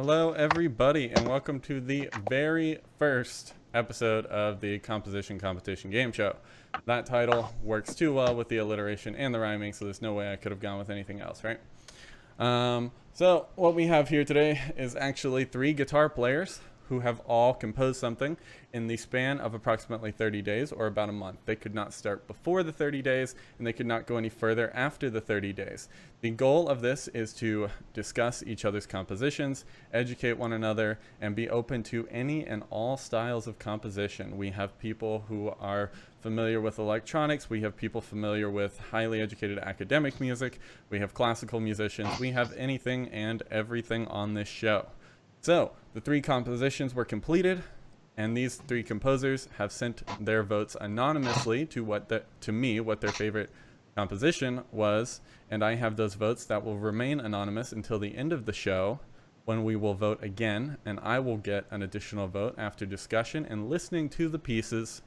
Hello, everybody, and welcome to the very first episode of the Composition Competition Game Show. That title works too well with the alliteration and the rhyming, so there's no way I could have gone with anything else, right? So what we have here today is actually three guitar players who have all composed something in the span of approximately 30 days or about a month. They could not start before the 30 days and they could not go any further after the 30 days. The goal of this is to discuss each other's compositions, educate one another, and be open to any and all styles of composition. We have people who are familiar with electronics, we have people familiar with highly educated academic music, we have classical musicians, we have anything and everything on this show. So, the three compositions were completed, and these three composers have sent their votes anonymously to me what their favorite composition was, and I have those votes that will remain anonymous until the end of the show, when we will vote again, and I will get an additional vote after discussion and listening to the pieces,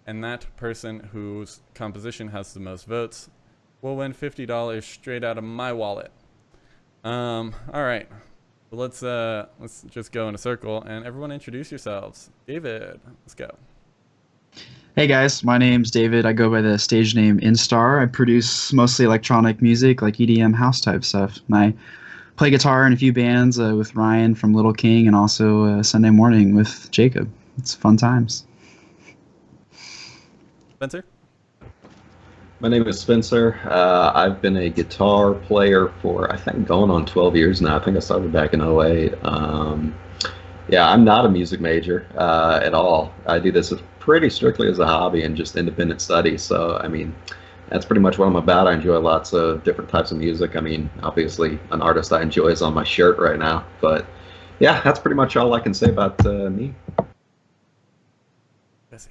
and that person whose composition has the most votes will win $50 straight out of my wallet. All right. Let's just go in a circle and everyone introduce yourselves. David, let's go. Hey guys, my name's David. I go by the stage name Instar. I produce mostly electronic music, like EDM house type stuff. And I play guitar in a few bands with Ryan from Little King and also Sunday Morning with Jacob. It's fun times. Spencer? My name is Spencer. I've been a guitar player for, I think, going on 12 years now. I think I started back in '08. Yeah, I'm not a music major at all. I do this pretty strictly as a hobby and just independent study. So, I mean, that's pretty much what I'm about. I enjoy lots of different types of music. I mean, obviously, an artist I enjoy is on my shirt right now. But, yeah, that's pretty much all I can say about me. Jesse.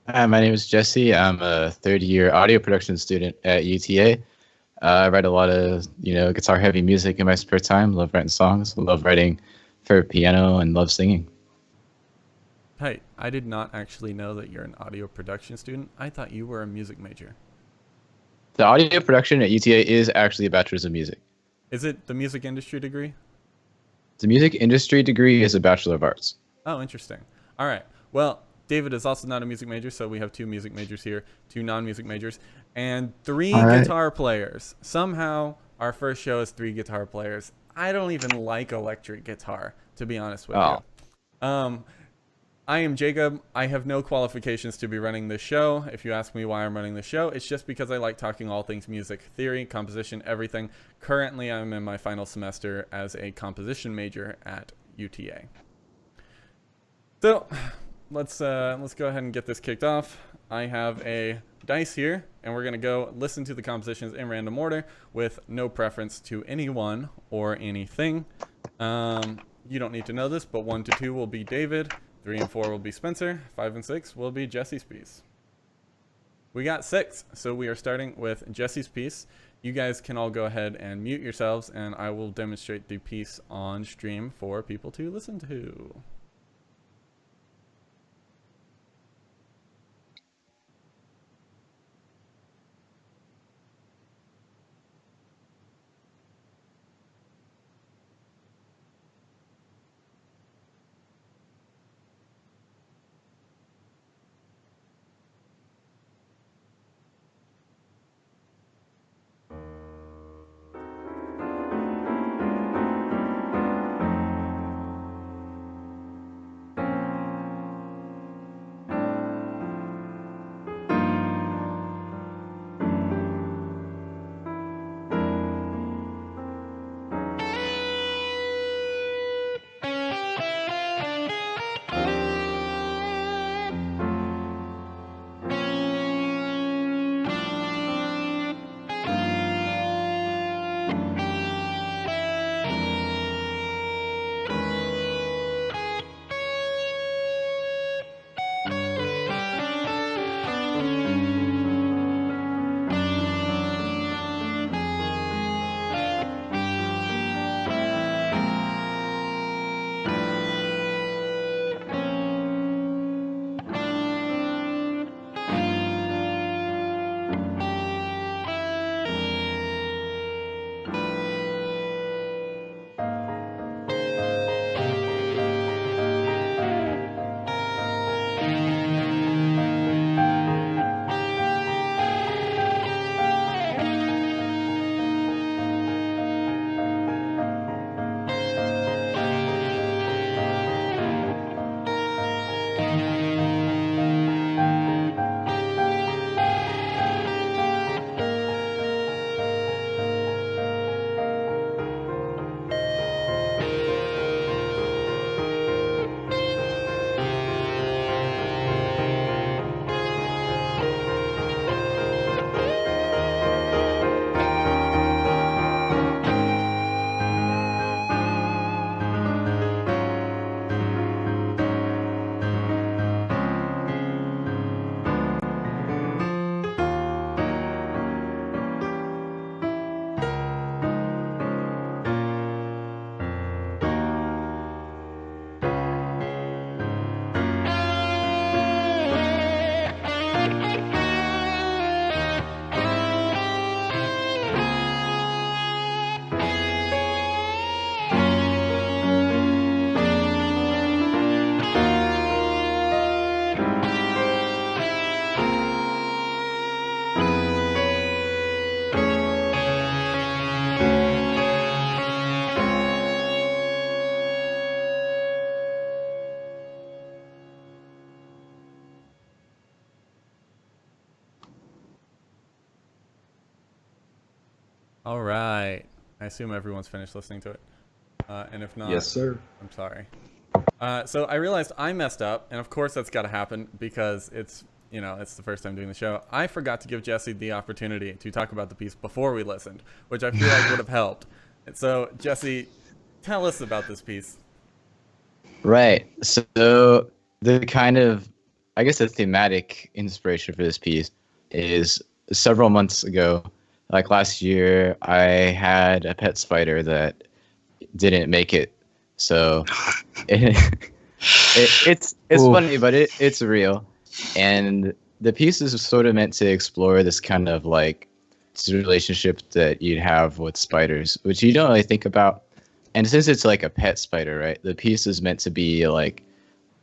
Hi, my name is Jesse. I'm a third-year audio production student at UTA. I write a lot of, guitar-heavy music in my spare time. Love writing songs. Love writing for piano and love singing. Hey, I did not actually know that you're an audio production student. I thought you were a music major. The audio production at UTA is actually a bachelor's of music. Is it the music industry degree? The music industry degree is a bachelor of arts. Oh, interesting. All right. Well, David is also not a music major, so we have two music majors here, two non-music majors, and three guitar players. Somehow, our first show is three guitar players. I don't even like electric guitar, to be honest with you. I am Jacob. I have no qualifications to be running this show. If you ask me why I'm running this show, it's just because I like talking all things music, theory, composition, everything. Currently, I'm in my final semester as a composition major at UTA. So, let's go ahead and get this kicked off. I have a dice here, and we're gonna go listen to the compositions in random order with no preference to anyone or anything. You don't need to know this, but 1 to 2 will be David, 3 and 4 will be Spencer, 5 and 6 will be Jesse's piece. We got 6, so we are starting with Jesse's piece. You guys can all go ahead and mute yourselves, and I will demonstrate the piece on stream for people to listen to. All right. I assume everyone's finished listening to it. And if not, Yes, sir. I'm sorry. So I realized I messed up, and of course that's got to happen because it's the first time doing the show. I forgot to give Jesse the opportunity to talk about the piece before we listened, which I feel like would have helped. And so Jesse, tell us about this piece. Right. So the kind of, I guess the thematic inspiration for this piece is several months ago, like last year, I had a pet spider that didn't make it. So it's funny, but it's real. And the piece is sort of meant to explore this kind of like this relationship that you'd have with spiders, which you don't really think about. And since it's like a pet spider, right? The piece is meant to be like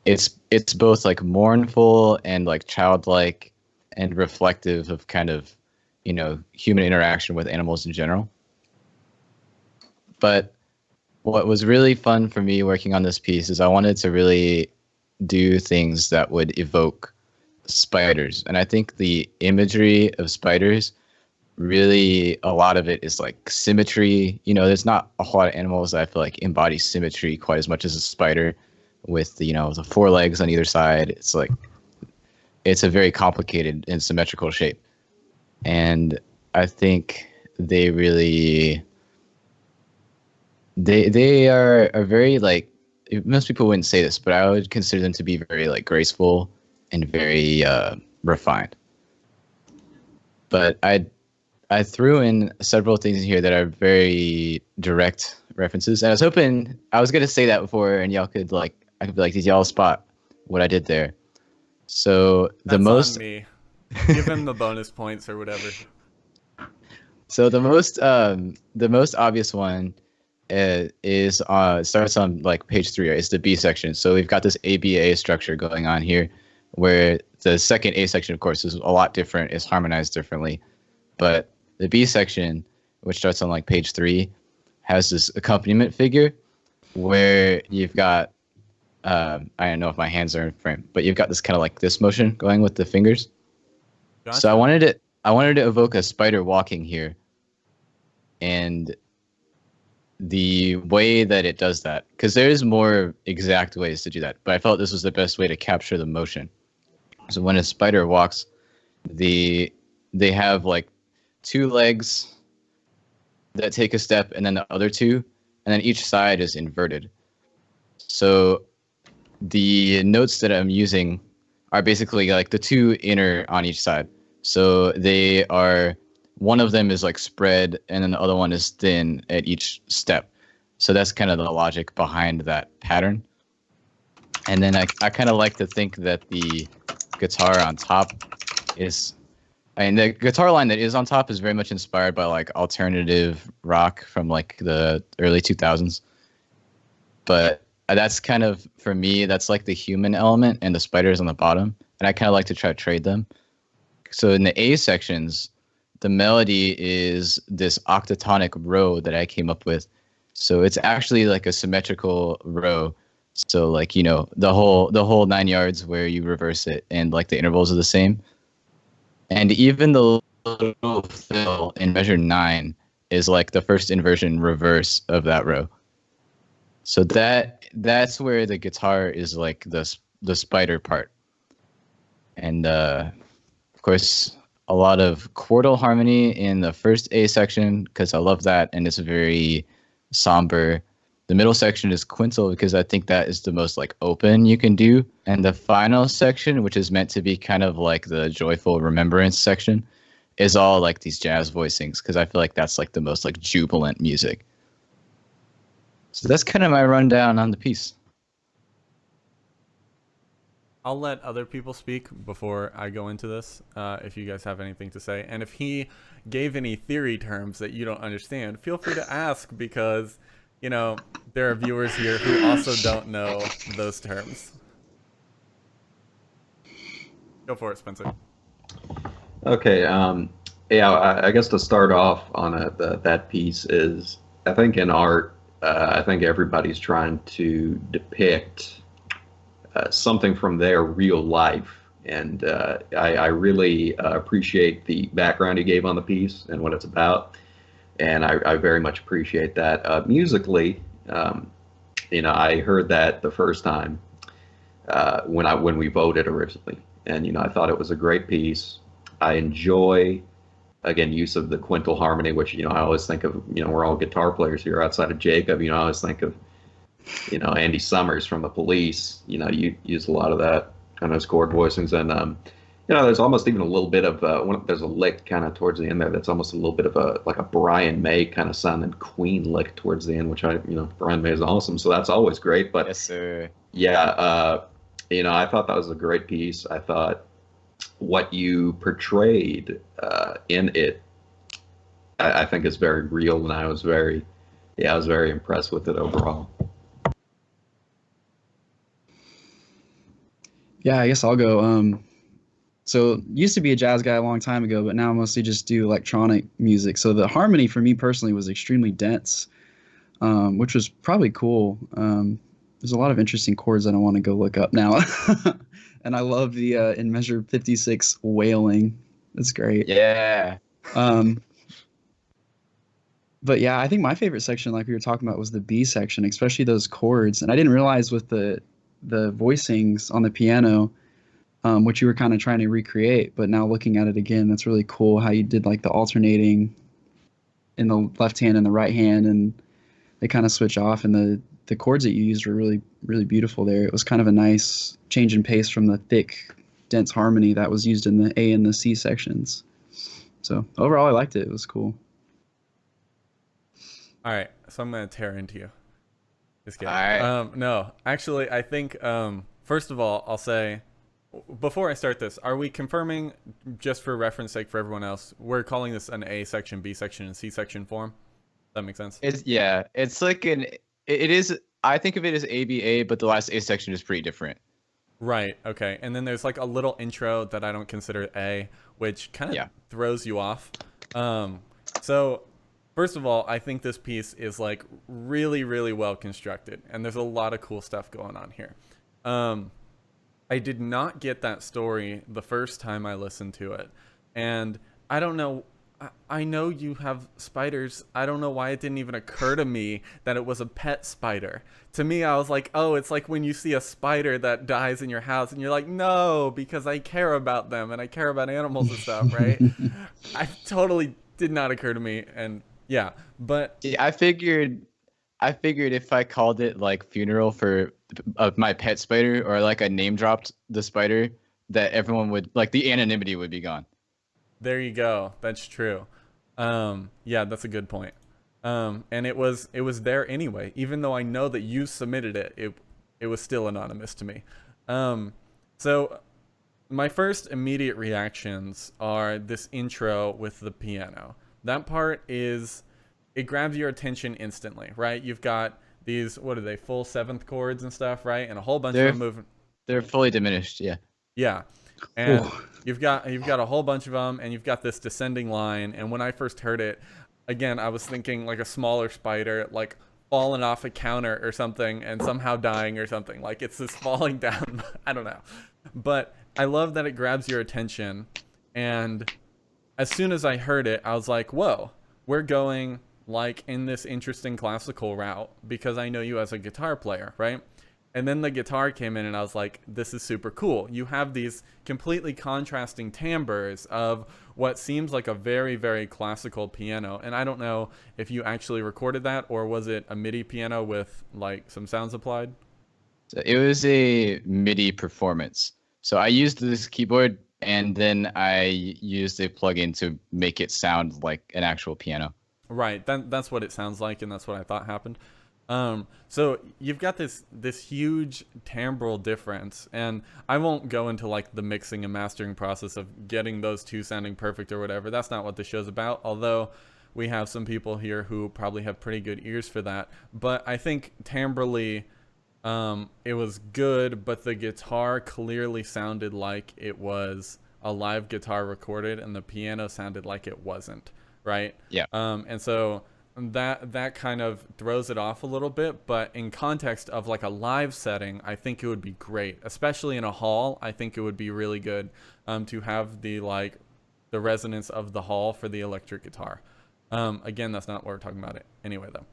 it's both like mournful and like childlike and reflective of kind of, human interaction with animals in general. But what was really fun for me working on this piece is I wanted to really do things that would evoke spiders. And I think the imagery of spiders, really a lot of it is like symmetry. There's not a whole lot of animals that I feel like embody symmetry quite as much as a spider with the four legs on either side. It's like it's a very complicated and symmetrical shape. And I think they really they are very like, most people wouldn't say this, but I would consider them to be very like graceful and very refined. But I threw in several things here that are very direct references, and I was gonna say that before, and y'all could like, I could be like, did y'all spot what I did there? So That's on me. Give him the bonus points or whatever. So the most obvious one is starts on like page 3. Right? It's the B section. So we've got this ABA structure going on here, where the second A section, of course, is a lot different. It's harmonized differently, but the B section, which starts on like page 3, has this accompaniment figure where you've got I don't know if my hands are in frame, but you've got this kind of like this motion going with the fingers. Gotcha. So I wanted to evoke a spider walking here, and the way that it does that, because there's more exact ways to do that, but I felt this was the best way to capture the motion. So when a spider walks, they have like 2 legs that take a step, and then the other 2, and then each side is inverted. So the notes that I'm using are basically like the 2 inner on each side. So they are, one of them is like spread, and then the other one is thin at each step. So that's kind of the logic behind that pattern. And then I kind of like to think that the guitar on top is, the guitar line that is on top is very much inspired by like alternative rock from like the early 2000s. But that's kind of, for me, that's like the human element, and the spider is on the bottom. And I kind of like to try to trade them. So in the A sections, the melody is this octatonic row that I came up with. So it's actually like a symmetrical row. So like, the whole 9 yards where you reverse it, and like the intervals are the same. And even the little fill in measure 9 is like the first inversion reverse of that row. So that's where the guitar is like the spider part. And of course, a lot of chordal harmony in the first A section, because I love that, and it's very somber. The middle section is quintal, because I think that is the most like open you can do. And the final section, which is meant to be kind of like the joyful remembrance section, is all like these jazz voicings, because I feel like that's like the most like jubilant music. So that's kind of my rundown on the piece. I'll let other people speak before I go into this, if you guys have anything to say. And if he gave any theory terms that you don't understand, feel free to ask, because, there are viewers here who also don't know those terms. Go for it, Spencer. Okay. I guess to start off on that piece is, I think in art, I think everybody's trying to depict something from their real life, and I really appreciate the background you gave on the piece and what it's about. and I very much appreciate that. Musically, I heard that the first time when we voted originally, and I thought it was a great piece. I enjoy again use of the quintal harmony, which I always think of. We're all guitar players here outside of Jacob. I always think of Andy Summers from the Police. You use a lot of that kind of chord voicings, and there's almost even a little bit of there's a lick kind of towards the end there that's almost a little bit of a Brian May kind of sound and Queen lick towards the end, which Brian May is awesome, so that's always great. But Yes, sir. yeah, I thought that was a great piece. I thought what you portrayed in it, I think is very real, and I was very impressed with it overall. Yeah, I guess I'll go. So used to be a jazz guy a long time ago, but now I mostly just do electronic music. So the harmony for me personally was extremely dense, which was probably cool. There's a lot of interesting chords that I want to go look up now. And I love the in measure 56 wailing. That's great. Yeah. But yeah, I think my favorite section, like we were talking about, was the B section, especially those chords. And I didn't realize with the voicings on the piano, which you were kind of trying to recreate, but now looking at it again, that's really cool how you did like the alternating in the left hand and the right hand, and they kind of switch off, and the chords that you used were really, really beautiful there. It was kind of a nice change in pace from the thick, dense harmony that was used in the A and the C sections. So overall, I liked it. It was cool. All right, so I'm gonna tear into you. Just kidding. All right. No, actually, I think first of all, I'll say before I start this, are we confirming, just for reference sake for everyone else, we're calling this an A section, B section, and C section form? That makes sense. It's like it is. I think of it as ABA, but the last A section is pretty different. Right. Okay. And then there's like a little intro that I don't consider A, which kind of throws you off. So first of all, I think this piece is like really, really well constructed, and there's a lot of cool stuff going on here. I did not get that story the first time I listened to it, and I don't know. I know you have spiders. I don't know why it didn't even occur to me that it was a pet spider. To me, I was like, oh, it's like when you see a spider that dies in your house and you're like, no, because I care about them and I care about animals and stuff, right? I totally did not occur to me. And yeah, but I figured if I called it like funeral for my pet spider, or like I name dropped the spider, that everyone would, like, the anonymity would be gone. there you go. That's true. Yeah, that's a good point. And it was there anyway, even though I know that you submitted it. It was still anonymous to me. So my first immediate reactions are this intro with the piano. That part it grabs your attention instantly, right? You've got these, what are they, full seventh chords and stuff, right? And a whole bunch of them moving. They're fully diminished, yeah. Yeah. And you've got a whole bunch of them, and you've got this descending line. And when I first heard it, again, I was thinking like a smaller spider, like falling off a counter or something and somehow dying or something. Like it's this falling down. I don't know. But I love that it grabs your attention. And as soon as I heard it, I was like, whoa, we're going like in this interesting classical route, because I know you as a guitar player, right? And then the guitar came in and I was like, this is super cool. You have these completely contrasting timbres of what seems like a very, very classical piano. And I don't know if you actually recorded that, or was it a MIDI piano with like some sounds applied? So it was a MIDI performance. So I used this keyboard, and then I used a plugin to make it sound like an actual piano. Right. That's what it sounds like, and that's what I thought happened. So you've got this huge timbral difference, and I won't go into like the mixing and mastering process of getting those two sounding perfect or whatever. That's not what the show's about, although we have some people here who probably have pretty good ears for that. But I think timbrally, it was good, but the guitar clearly sounded like it was a live guitar recorded, and the piano sounded like it wasn't, right? Yeah. And so that kind of throws it off a little bit, but in context of like a live setting, I think it would be great, especially in a hall. I think it would be really good to have the resonance of the hall for the electric guitar. Again, that's not what we're talking about it anyway, though.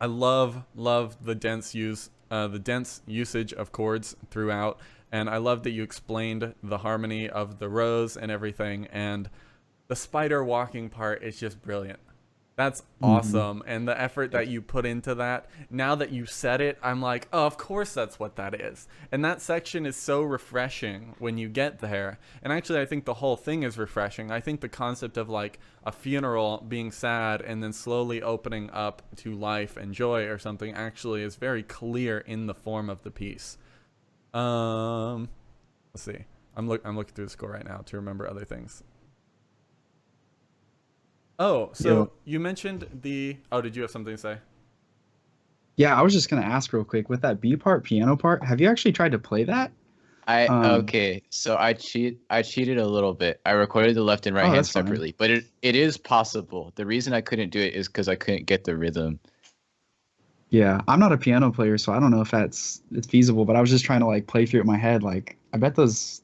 I love the dense usage of chords throughout, and I love that you explained the harmony of the rows and everything, and the spider walking part is just brilliant. That's awesome. And the effort that you put into that, now that you said it, I'm like, oh, of course that's what that is. And that section is so refreshing when you get there. And actually, I think the whole thing is refreshing. I think the concept of like a funeral being sad and then slowly opening up to life and joy or something actually is very clear in the form of the piece. Let's see. I'm looking through the score right now to remember other things. Oh, so you mentioned the... Oh, did you have something to say? Yeah, I was just gonna ask real quick with that B part, piano part. Have you actually tried to play that? Okay, so I cheated a little bit. I recorded the left and right hand that's fine. separately, but it is possible. The reason I couldn't do it is because I couldn't get the rhythm. Yeah, I'm not a piano player, so I don't know if it's feasible. But I was just trying to like play through it in my head. Like, I bet that's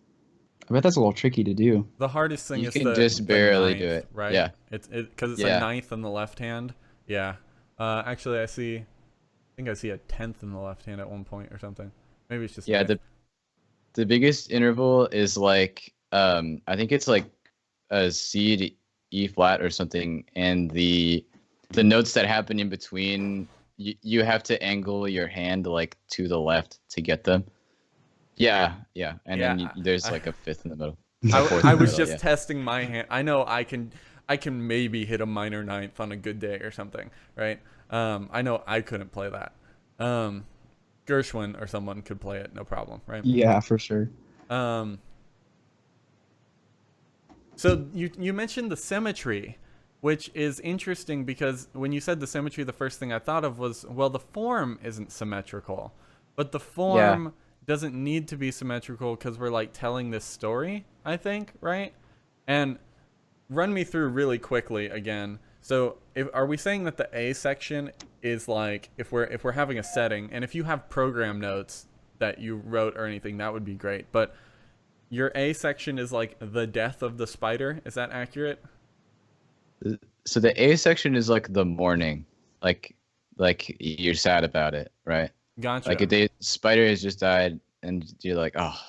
a little tricky to do. The hardest thing You is can the just barely ninth, do it, right? yeah. It's because it's Yeah. a ninth in the left hand. Yeah. Actually, I think I see a tenth in the left hand at one point or something. Maybe it's just Yeah, ninth. the biggest interval is like I think it's like a C to E flat or something, and the notes that happen in between, you have to angle your hand like to the left to get them. Yeah, and Yeah, then there's like a fifth in the middle. I was just testing my hand. I know I can maybe hit a minor ninth on a good day or something, right? I know I couldn't play that. Gershwin or someone could play it, no problem, right? Yeah, for sure. So you mentioned the symmetry, which is interesting because when you said the symmetry, the first thing I thought of was, well, the form isn't symmetrical, but the form doesn't need to be symmetrical because we're like telling this story, I think, right? And run me through really quickly again. So are we saying that the A section is like, if we're having a setting, and if you have program notes that you wrote or anything, that would be great. But your A section is like the death of the spider. Is that accurate? So the A section is like the mourning, like you're sad about it, right? Gotcha. Like a spider has just died, and you're like, oh,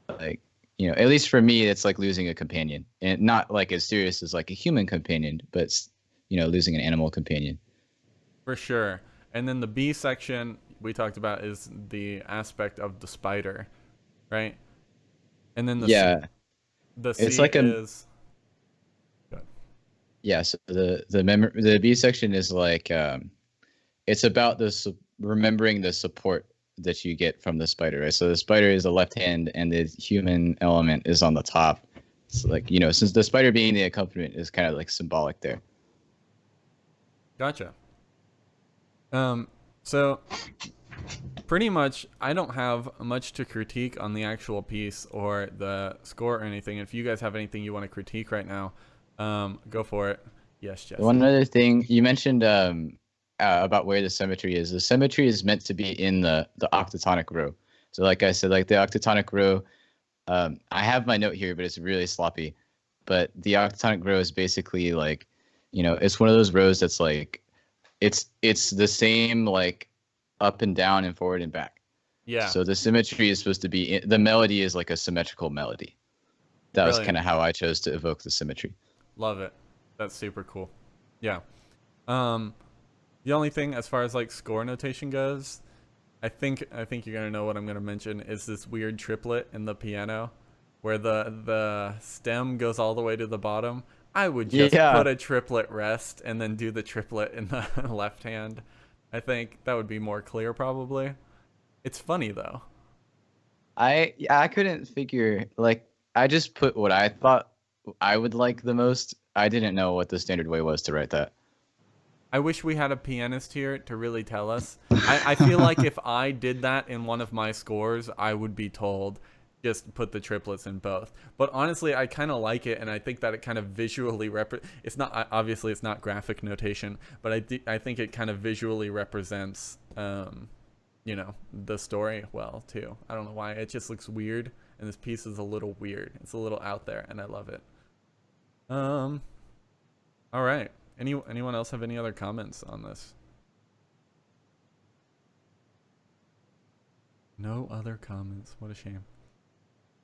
like, you know, at least for me, it's like losing a companion, and not like as serious as like a human companion, but you know, losing an animal companion. For sure. And then the B section we talked about is the aspect of the spider, right? And then the C it's like is. Yeah, so the B section is like it's about remembering the support that you get from the spider, right? So the spider is the left hand, and the human element is on the top. It's like, you know, since the spider being the accompaniment is kind of like symbolic there. Gotcha. So pretty much I don't have much to critique on the actual piece or the score or anything. If you guys have anything you want to critique right now, go for it. Yes, Jesse. One other thing you mentioned about where the symmetry is. The symmetry is meant to be in the octatonic row. So like I said, like the octatonic row, I have my note here, but it's really sloppy. But the octatonic row is basically like, you know, it's one of those rows that's like, it's the same like up and down and forward and back. Yeah. So the symmetry is supposed to be, the melody is like a symmetrical melody. That was kind of how I chose to evoke the symmetry. Love it. That's super cool. Yeah. The only thing as far as like score notation goes, I think you're gonna know what I'm gonna mention is this weird triplet in the piano, where the stem goes all the way to the bottom. I would just put a triplet rest and then do the triplet in the left hand. I think that would be more clear probably. It's funny though. I couldn't figure, like, I just put what I thought I would like the most. I didn't know what the standard way was to write that. I wish we had a pianist here to really tell us. I feel like if I did that in one of my scores, I would be told just put the triplets in both. But honestly, I kind of like it, and I think that it kind of visually it's not, obviously it's not graphic notation, but I think it kind of visually represents you know, the story well too. I don't know why, it just looks weird, and this piece is a little weird. It's a little out there, and I love it. All right. Anyone else have any other comments on this? No other comments. What a shame.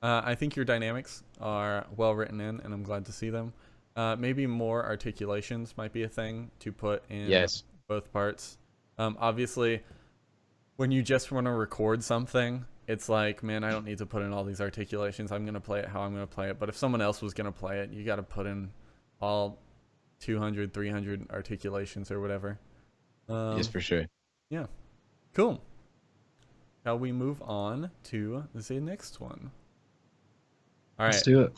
I think your dynamics are well written in, and I'm glad to see them. Maybe more articulations might be a thing to put in Yes. both parts. Obviously, when you just want to record something, it's like, man, I don't need to put in all these articulations. I'm going to play it how I'm going to play it. But if someone else was going to play it, you got to put in all 200, 300 articulations or whatever. Yes, for sure. Yeah. Cool. Shall we move on to the next one? All right. Let's do it.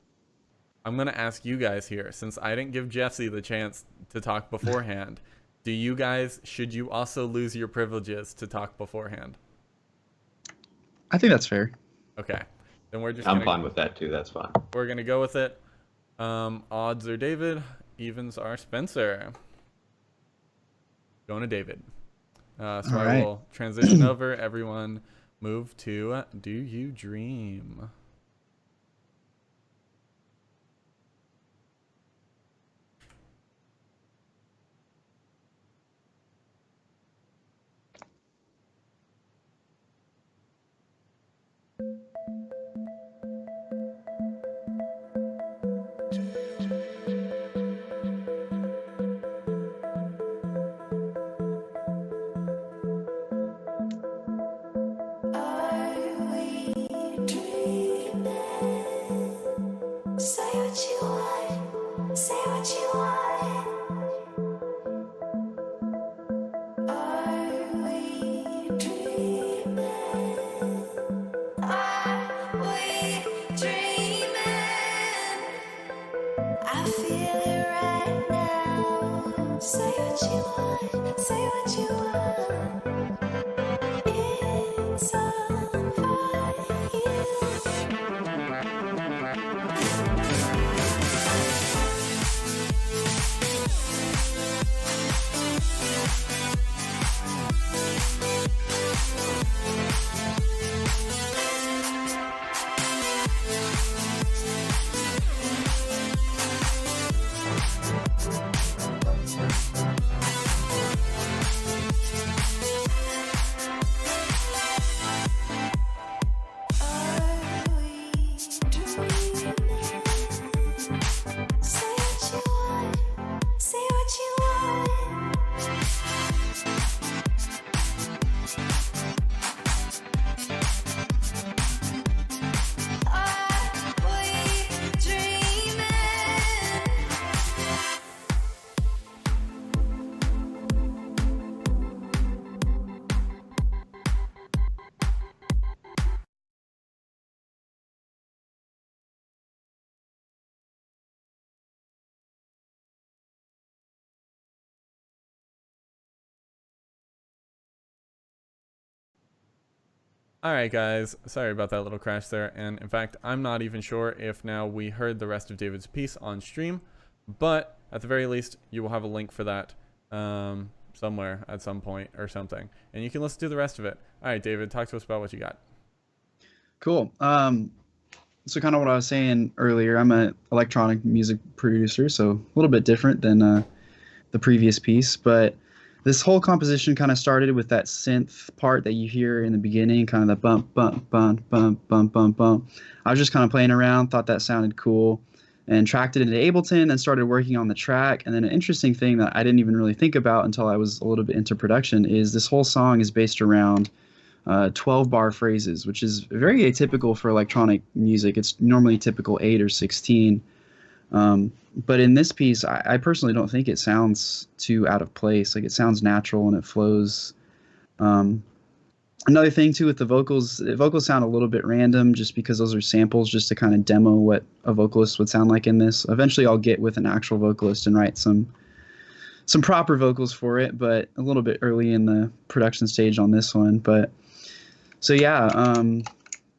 I'm going to ask you guys here, since I didn't give Jesse the chance to talk beforehand. Do you guys, should you also lose your privileges to talk beforehand? I think that's fair. Okay. Then we're just I'm fine with that too. That's fine. We're going to go with it. Odds are David, evens are Spencer. Going to David. So All I right. will transition over. Everyone move to Do You Dream? All right, guys. Sorry about that little crash there. And in fact, I'm not even sure if now we heard the rest of David's piece on stream, but at the very least, you will have a link for that somewhere at some point or something. And you can listen to the rest of it. All right, David, talk to us about what you got. Cool. So kind of what I was saying earlier, I'm an electronic music producer, so a little bit different than the previous piece, but this whole composition kind of started with that synth part that you hear in the beginning, kind of the bump, bump, bump, bump, bump, bump, bump. I was just kind of playing around, thought that sounded cool, and tracked it into Ableton and started working on the track. And then an interesting thing that I didn't even really think about until I was a little bit into production is this whole song is based around 12-bar phrases, which is very atypical for electronic music. It's normally typical 8 or 16. But in this piece, I personally don't think it sounds too out of place. Like, it sounds natural and it flows. Another thing too with the vocals sound a little bit random just because those are samples just to kind of demo what a vocalist would sound like in this. Eventually I'll get with an actual vocalist and write some proper vocals for it, but a little bit early in the production stage on this one. But so yeah,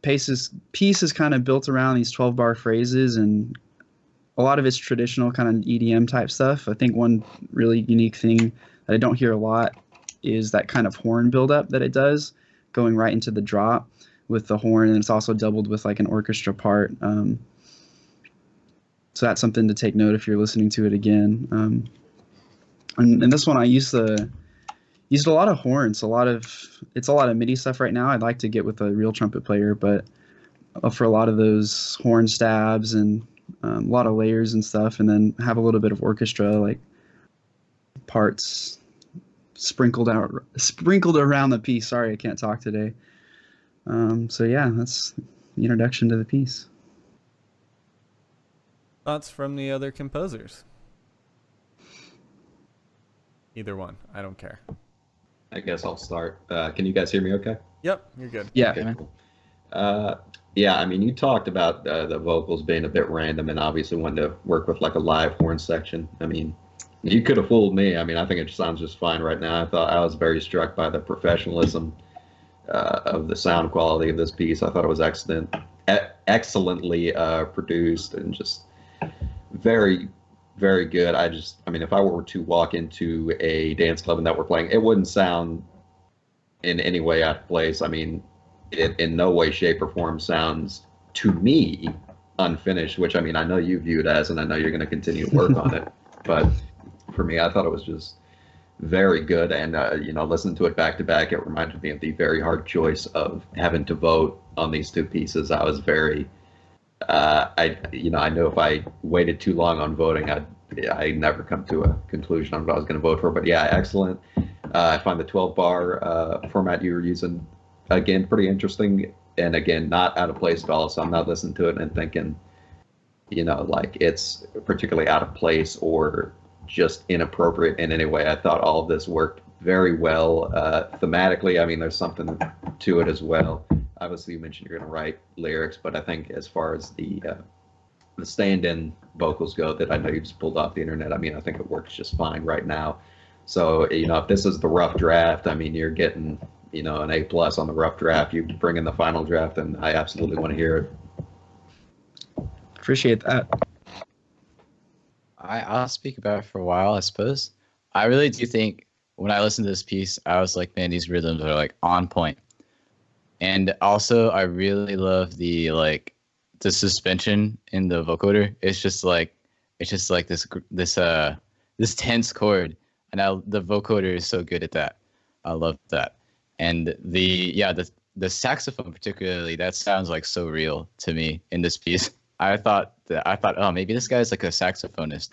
piece is kind of built around these 12-bar phrases, and a lot of it's traditional kind of EDM type stuff. I think one really unique thing that I don't hear a lot is that kind of horn buildup that it does, going right into the drop with the horn, and it's also doubled with like an orchestra part. So So that's something to take note if you're listening to it again. And this one I used a lot of horns, it's a lot of MIDI stuff right now. I'd like to get with a real trumpet player, but for a lot of those horn stabs and a lot of layers and stuff, and then have a little bit of orchestra like parts sprinkled around the piece. Sorry, I can't talk today. So yeah, that's the introduction to the piece. Thoughts from the other composers? Either one, I don't care. I guess I'll start. Can you guys hear me okay? Yep, you're good. Yeah. Okay, cool. Yeah, I mean, you talked about the vocals being a bit random and obviously wanting to work with like a live horn section. I mean, you could have fooled me. I mean, I think it sounds just fine right now. I was very struck by the professionalism of the sound quality of this piece. I thought it was excellently produced and just very, very good. I mean, if I were to walk into a dance club and that were playing, it wouldn't sound in any way out of place. I mean, it in no way, shape, or form sounds to me unfinished, which I mean, I know you view it as, and I know you're going to continue to work on it. But for me, I thought it was just very good. And, listening to it back to back, it reminded me of the very hard choice of having to vote on these two pieces. I was very, I know if I waited too long on voting, I'd never come to a conclusion on what I was going to vote for. But yeah, excellent. I find the 12-bar format you were using, again, pretty interesting. And again, not out of place at all. So I'm not listening to it and thinking, like it's particularly out of place or just inappropriate in any way. I thought all of this worked very well thematically. I mean, there's something to it as well. Obviously, you mentioned you're going to write lyrics, but I think as far as the stand-in vocals go that I know you just pulled off the internet, I mean, I think it works just fine right now. So, if this is the rough draft, I mean, you're getting, an A+ on the rough draft. You bring in the final draft, and I absolutely want to hear it. Appreciate that. I'll speak about it for a while, I suppose. I really do think when I listened to this piece, I was like, man, these rhythms are like on point. And also, I really love the suspension in the vocoder. It's just like this tense chord, and the vocoder is so good at that. I love that. And the saxophone particularly, that sounds like so real to me in this piece. I thought, oh, maybe this guy's like a saxophonist.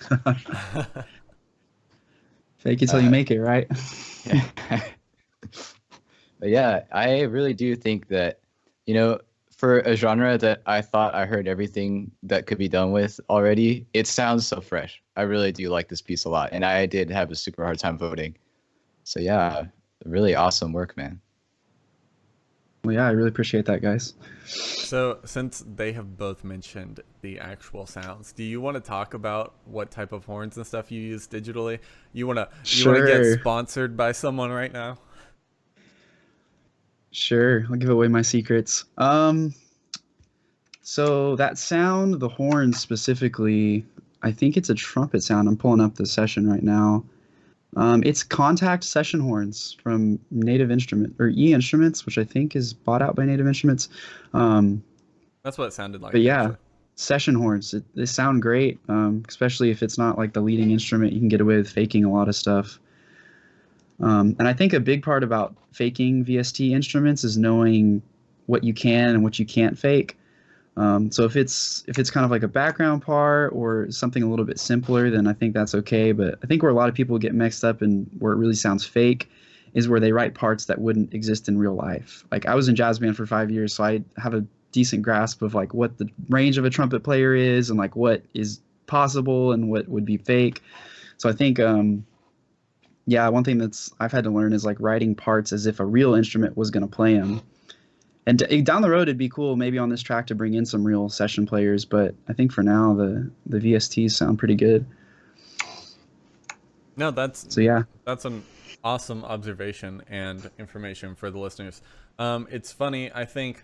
Fake it till you make it, right? But yeah, I really do think that, for a genre that I thought I heard everything that could be done with already, it sounds so fresh. I really do like this piece a lot. And I did have a super hard time voting. So yeah, really awesome work, man. Well, yeah, I really appreciate that, guys. So since they have both mentioned the actual sounds, do you want to talk about what type of horns and stuff you use digitally? You want to get sponsored by someone right now? Sure, I'll give away my secrets. So that sound, the horns specifically, I think it's a trumpet sound. I'm pulling up the session right now. It's Contact session horns from Native Instrument or E Instruments, which I think is bought out by Native Instruments. That's what it sounded like. But yeah, actually. Session horns, they sound great, especially if it's not like the leading instrument. You can get away with faking a lot of stuff. And I think a big part about faking VST instruments is knowing what you can and what you can't fake. So if it's kind of like a background part or something a little bit simpler, then I think that's okay. But I think where a lot of people get mixed up and where it really sounds fake is where they write parts that wouldn't exist in real life. Like I was in jazz band for 5 years, so I have a decent grasp of like what the range of a trumpet player is and like what is possible and what would be fake. So I think yeah, one thing that's I've had to learn is like writing parts as if a real instrument was going to play them. And down the road, it'd be cool maybe on this track to bring in some real session players. But I think for now, the VSTs sound pretty good. No, that's an awesome observation and information for the listeners. It's funny. I think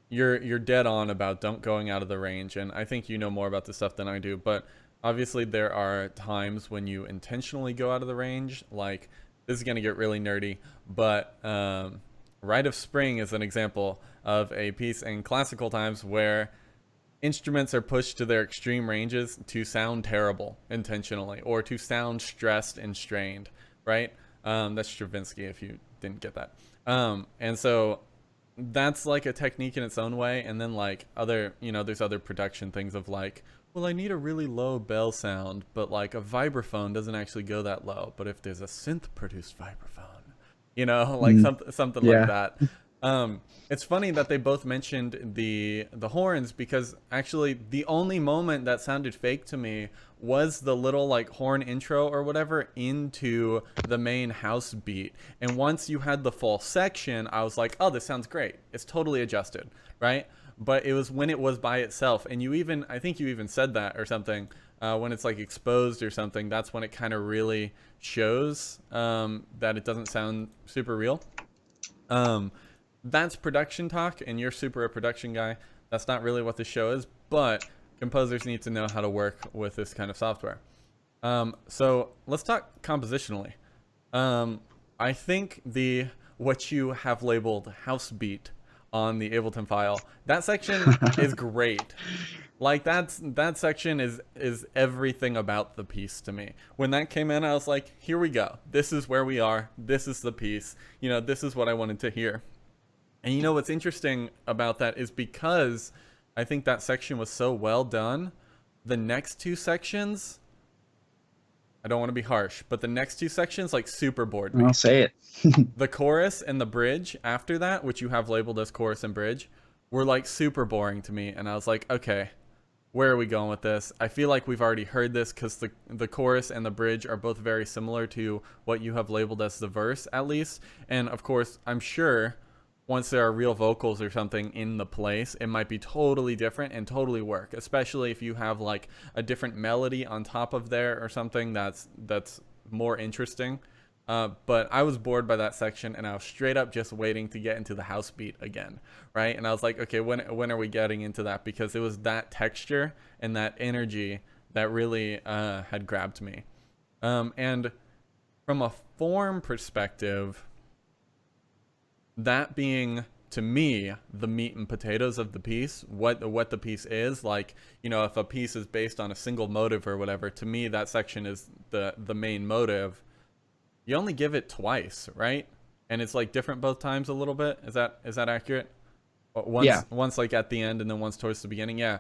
you're dead on about don't going out of the range, and I think you know more about this stuff than I do. But obviously, there are times when you intentionally go out of the range. Like this is gonna get really nerdy, but Rite of Spring is an example of a piece in classical times where instruments are pushed to their extreme ranges to sound terrible intentionally, or to sound stressed and strained, right? That's Stravinsky, if you didn't get that. And so that's like a technique in its own way. And then like other, there's other production things of like, well, I need a really low bell sound, but like a vibraphone doesn't actually go that low. But if there's a synth produced vibraphone, like something like Yeah. that. It's funny that they both mentioned the horns, because actually the only moment that sounded fake to me was the little like horn intro or whatever into the main house beat. And once you had the full section, I was like, oh, this sounds great. It's totally adjusted, right? But it was when it was by itself, and I think you even said that or something, when it's like exposed or something, that's when it kind of really shows that it doesn't sound super real. That's production talk, and you're super a production guy. That's not really what the show is, but composers need to know how to work with this kind of software. So let's talk compositionally. I think what you have labeled house beat on the Ableton file, that section is great. Like that section is everything about the piece to me. When that came in, I was like, here we go. This is where we are. This is the piece. This is what I wanted to hear. And what's interesting about that is, because I think that section was so well done, the next two sections, I don't want to be harsh, but the next two sections like super bored me. I'll say it. The chorus and the bridge after that, which you have labeled as chorus and bridge, were like super boring to me. And I was like, okay, where are we going with this? I feel like we've already heard this, because the chorus and the bridge are both very similar to what you have labeled as the verse, at least. And of course, I'm sure once there are real vocals or something in the place, it might be totally different and totally work, especially if you have like a different melody on top of there or something that's more interesting. But I was bored by that section, and I was straight up just waiting to get into the house beat again, right? And I was like, okay, when are we getting into that? Because it was that texture and that energy that really had grabbed me. And from a form perspective, that being, to me, the meat and potatoes of the piece, what the piece is, like, if a piece is based on a single motive or whatever, to me that section is the main motive. You only give it twice, right? And it's like different both times a little bit. Is that accurate? Once like at the end, and then once towards the beginning. Yeah.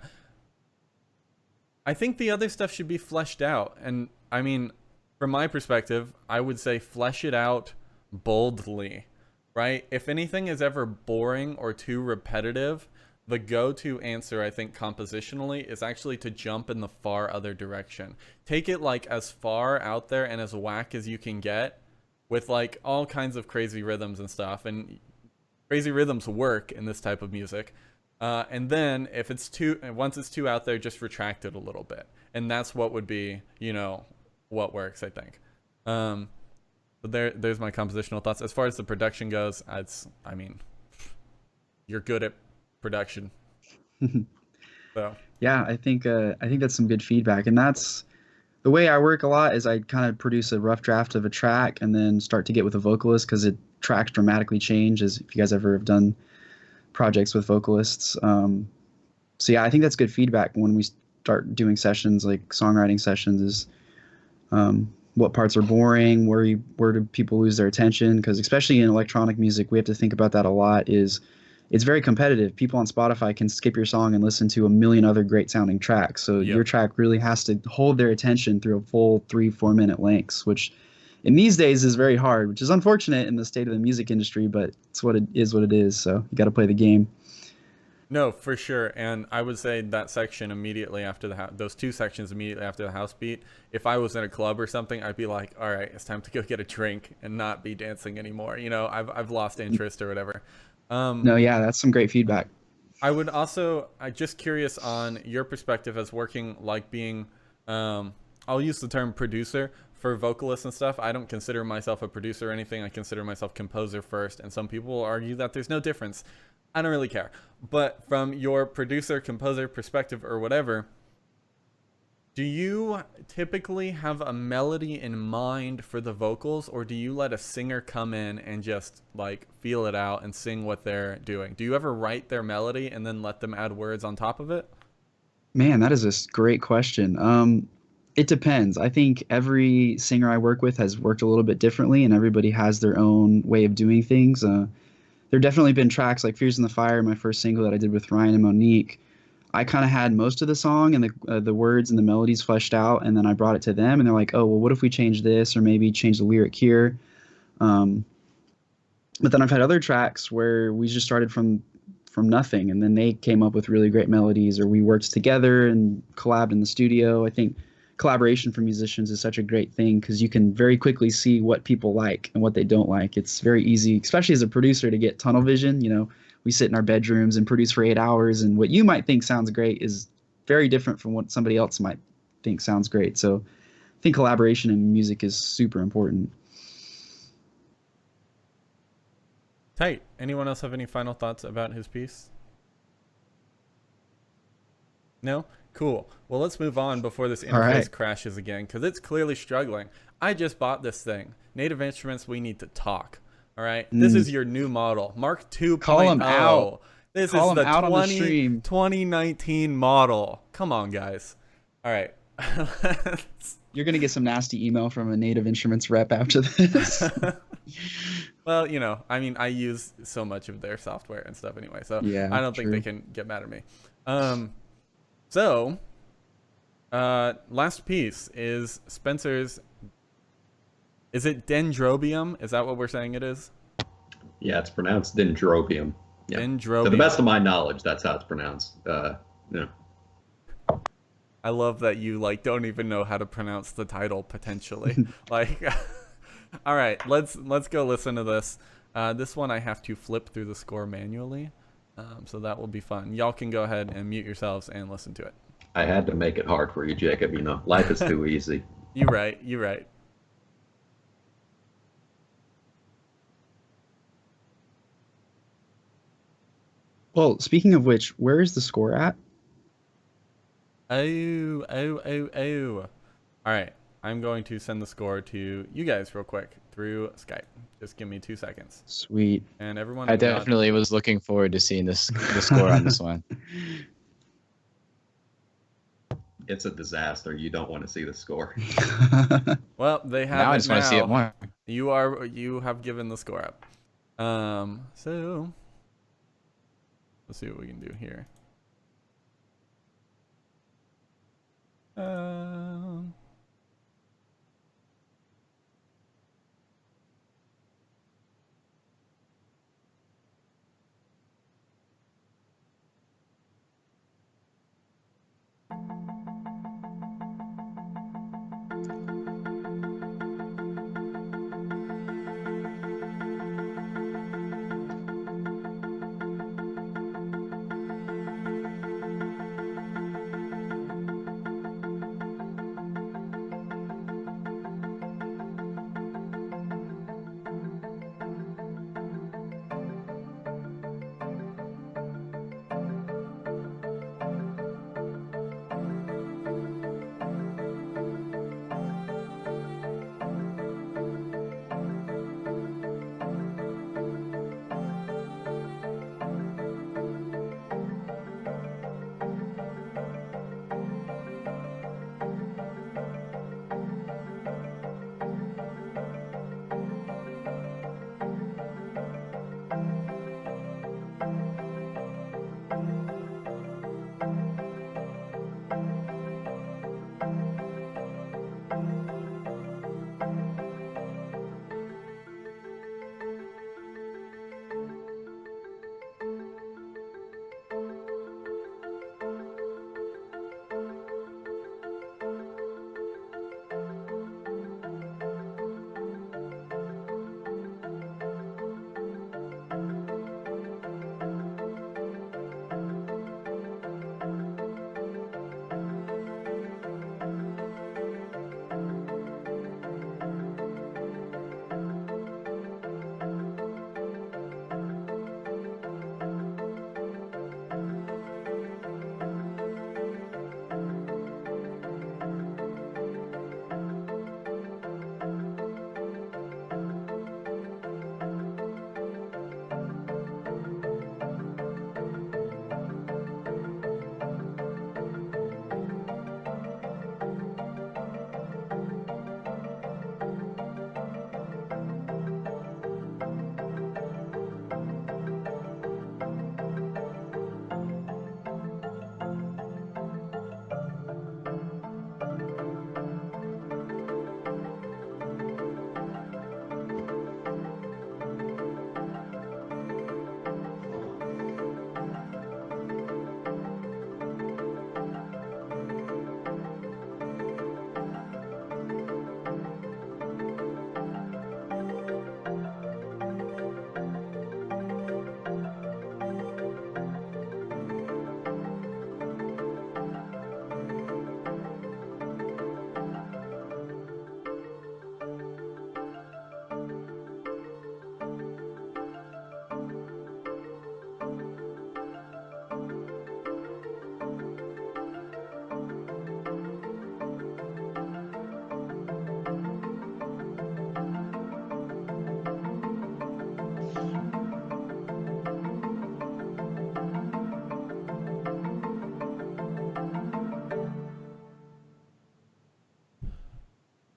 I think the other stuff should be fleshed out. And I mean, from my perspective, I would say flesh it out boldly. Right? If anything is ever boring or too repetitive, the go-to answer, I think, compositionally, is actually to jump in the far other direction. Take it like as far out there and as whack as you can get, with like all kinds of crazy rhythms and stuff. And crazy rhythms work in this type of music. And then if once it's too out there, just retract it a little bit. And that's what would be, what works, I think. But there's my compositional thoughts. As far as the production goes, you're good at production. So Yeah, I think that's some good feedback, and that's the way I work a lot. Is I kind of produce a rough draft of a track and then start to get with a vocalist, because tracks dramatically change, as if you guys ever have done projects with vocalists. So yeah, I think that's good feedback when we start doing sessions, like songwriting sessions, is what parts are boring, where do people lose their attention, because especially in electronic music, we have to think about that a lot. It's very competitive. People on Spotify can skip your song and listen to a million other great sounding tracks, so your track really has to hold their attention through a full 3-4 minute lengths, which in these days is very hard, which is unfortunate in the state of the music industry, but it's what it is, so you got to play the game. No, for sure. And I would say that section immediately after those two sections immediately after the house beat, if I was in a club or something, I'd be like, all right, it's time to go get a drink and not be dancing anymore. I've lost interest or whatever. No, yeah, that's some great feedback. I'm just curious on your perspective as working, like being, I'll use the term producer for vocalists and stuff. I don't consider myself a producer or anything. I consider myself composer first. And some people will argue that there's no difference. I don't really care. But from your producer, composer perspective or whatever, do you typically have a melody in mind for the vocals, or do you let a singer come in and just like feel it out and sing what they're doing? Do you ever write their melody and then let them add words on top of it? Man, that is a great question. It depends. I think every singer I work with has worked a little bit differently, and everybody has their own way of doing things. There definitely been tracks like "Fears in the Fire," my first single that I did with Ryan and Monique. I kind of had most of the song and the words and the melodies fleshed out, and then I brought it to them, and they're like, "Oh, well, what if we change this, or maybe change the lyric here?" Um, but then I've had other tracks where we just started from nothing, and then they came up with really great melodies, or we worked together and collabed in the studio. I think collaboration for musicians is such a great thing because you can very quickly see what people like and what they don't like. It's very easy, especially as a producer, to get tunnel vision. We sit in our bedrooms and produce for 8 hours, and what you might think sounds great is very different from what somebody else might think sounds great. So I think collaboration in music is super important. Tight. Anyone else have any final thoughts about his piece? No? Cool. Well, let's move on before this All interface right. crashes again, because it's clearly struggling. I just bought this thing. Native Instruments, we need to talk. All right? This is your new model. Mark 2.0. Call 'em out. This Call is the 'em out on the stream. 2019 model. Come on, guys. All right. You're going to get some nasty email from a Native Instruments rep after this. Well, I mean, I use so much of their software and stuff anyway, so Yeah, I don't think they true. can get mad at me. So, last piece is Spencer's. Is it Dendrobium? Is that what we're saying it is? Yeah, it's pronounced Dendrobium. Yeah. Dendrobium. To the best of my knowledge, that's how it's pronounced. Yeah. I love that you don't even know how to pronounce the title potentially. All right, let's go listen to this. This one I have to flip through the score manually, so that will be fun. Y'all can go ahead and mute yourselves and listen to it. I had to make it hard for you, Jacob. Life is too easy. You're right. You're right. Well, speaking of which, where is the score at? Oh, oh, oh, oh. All right. I'm going to send the score to you guys real quick through Skype. Just give me 2 seconds. Sweet. And everyone. I definitely was looking forward to seeing the score on this one. It's a disaster. You don't want to see the score. Well, they have Now it I just want to see it more. You have given the score up. So let's see what we can do here.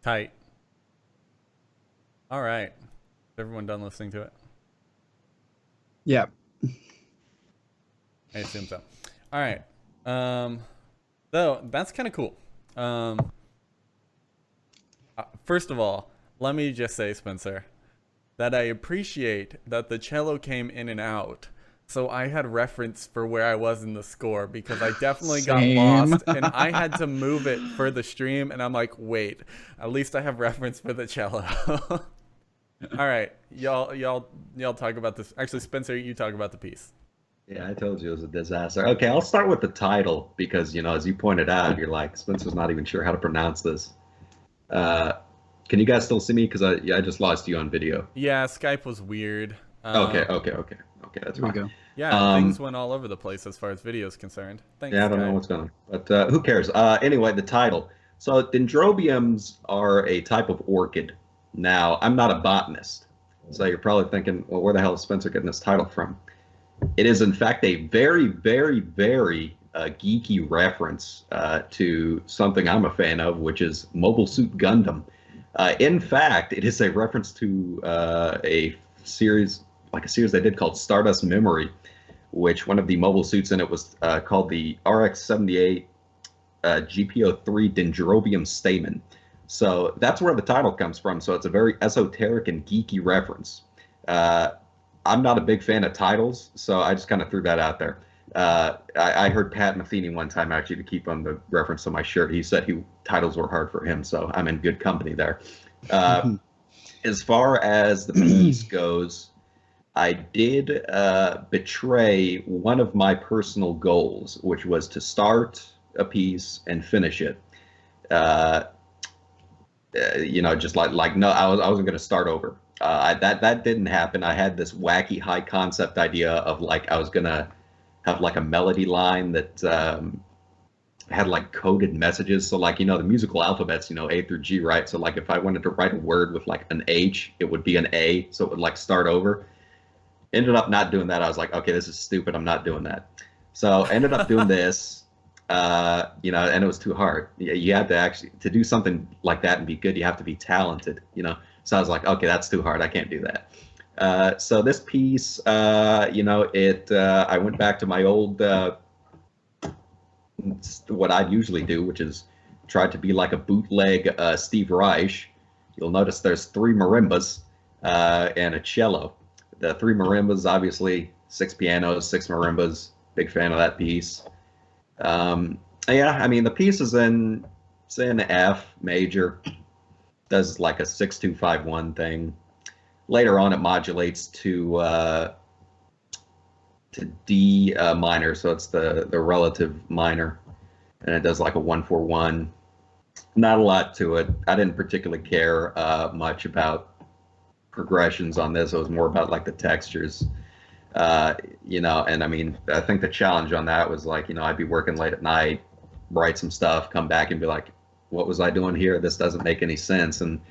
Tight. All right. Is everyone done listening to it? Yeah. I assume so. All right. So that's kind of cool. First of all, let me just say, Spencer, that I appreciate that the cello came in and out. So I had reference for where I was in the score because I definitely got Same. lost and I had to move it for the stream. And I'm like, wait, at least I have reference for the cello. All right, y'all talk about this. Actually, Spencer, you talk about the piece. Yeah, I told you it was a disaster. Okay, I'll start with the title because, as you pointed out, you're like, Spencer's not even sure how to pronounce this. Can you guys still see me? Because I just lost you on video. Yeah, Skype was weird. Okay, that's Here we fine. go. Yeah, things went all over the place as far as video is concerned. Thanks, Yeah, I don't Skype. know what's going on, but who cares? Anyway, the title. So dendrobiums are a type of orchid. Now, I'm not a botanist, so you're probably thinking, well, where the hell is Spencer getting this title from? It is, in fact, a very, very, very geeky reference to something I'm a fan of, which is Mobile Suit Gundam. In fact, it is a reference to a series they did called Stardust Memory, which one of the mobile suits in it was called the RX-78 GPO-3 Dendrobium Stamen. So that's where the title comes from. So it's a very esoteric and geeky reference. I'm not a big fan of titles, so I just kind of threw that out there. I heard Pat Metheny one time, actually, to keep on the reference to my shirt. He said titles were hard for him, so I'm in good company there. As far as the piece goes, I did betray one of my personal goals, which was to start a piece and finish it. Just like no, I wasn't going to start over. That didn't happen. I had this wacky high concept idea of I was going to have a melody line that had coded messages. So the musical alphabets, A through G, right? So if I wanted to write a word with an H, it would be an A. So it would start over. Ended up not doing that. I was like, okay, this is stupid. I'm not doing that. So I ended up doing this, and it was too hard. You had to to do something like that and be good, you have to be talented, So I was like, okay, that's too hard. I can't do that. So this piece, I went back to my old, what I'd usually do, which is try to be like a bootleg Steve Reich. You'll notice there's 3 marimbas and a cello. The 3 marimbas, obviously, 6 pianos, 6 marimbas. Big fan of that piece. The piece is in F major. Does a 6-2-5-1 thing. Later on, it modulates to D minor, so it's the relative minor, and it does a 1-4-1. Not a lot to it. I didn't particularly care much about progressions on this. It was more about the textures, and I think the challenge on that was I'd be working late at night, write some stuff, come back and be like, what was I doing here? This doesn't make any sense, and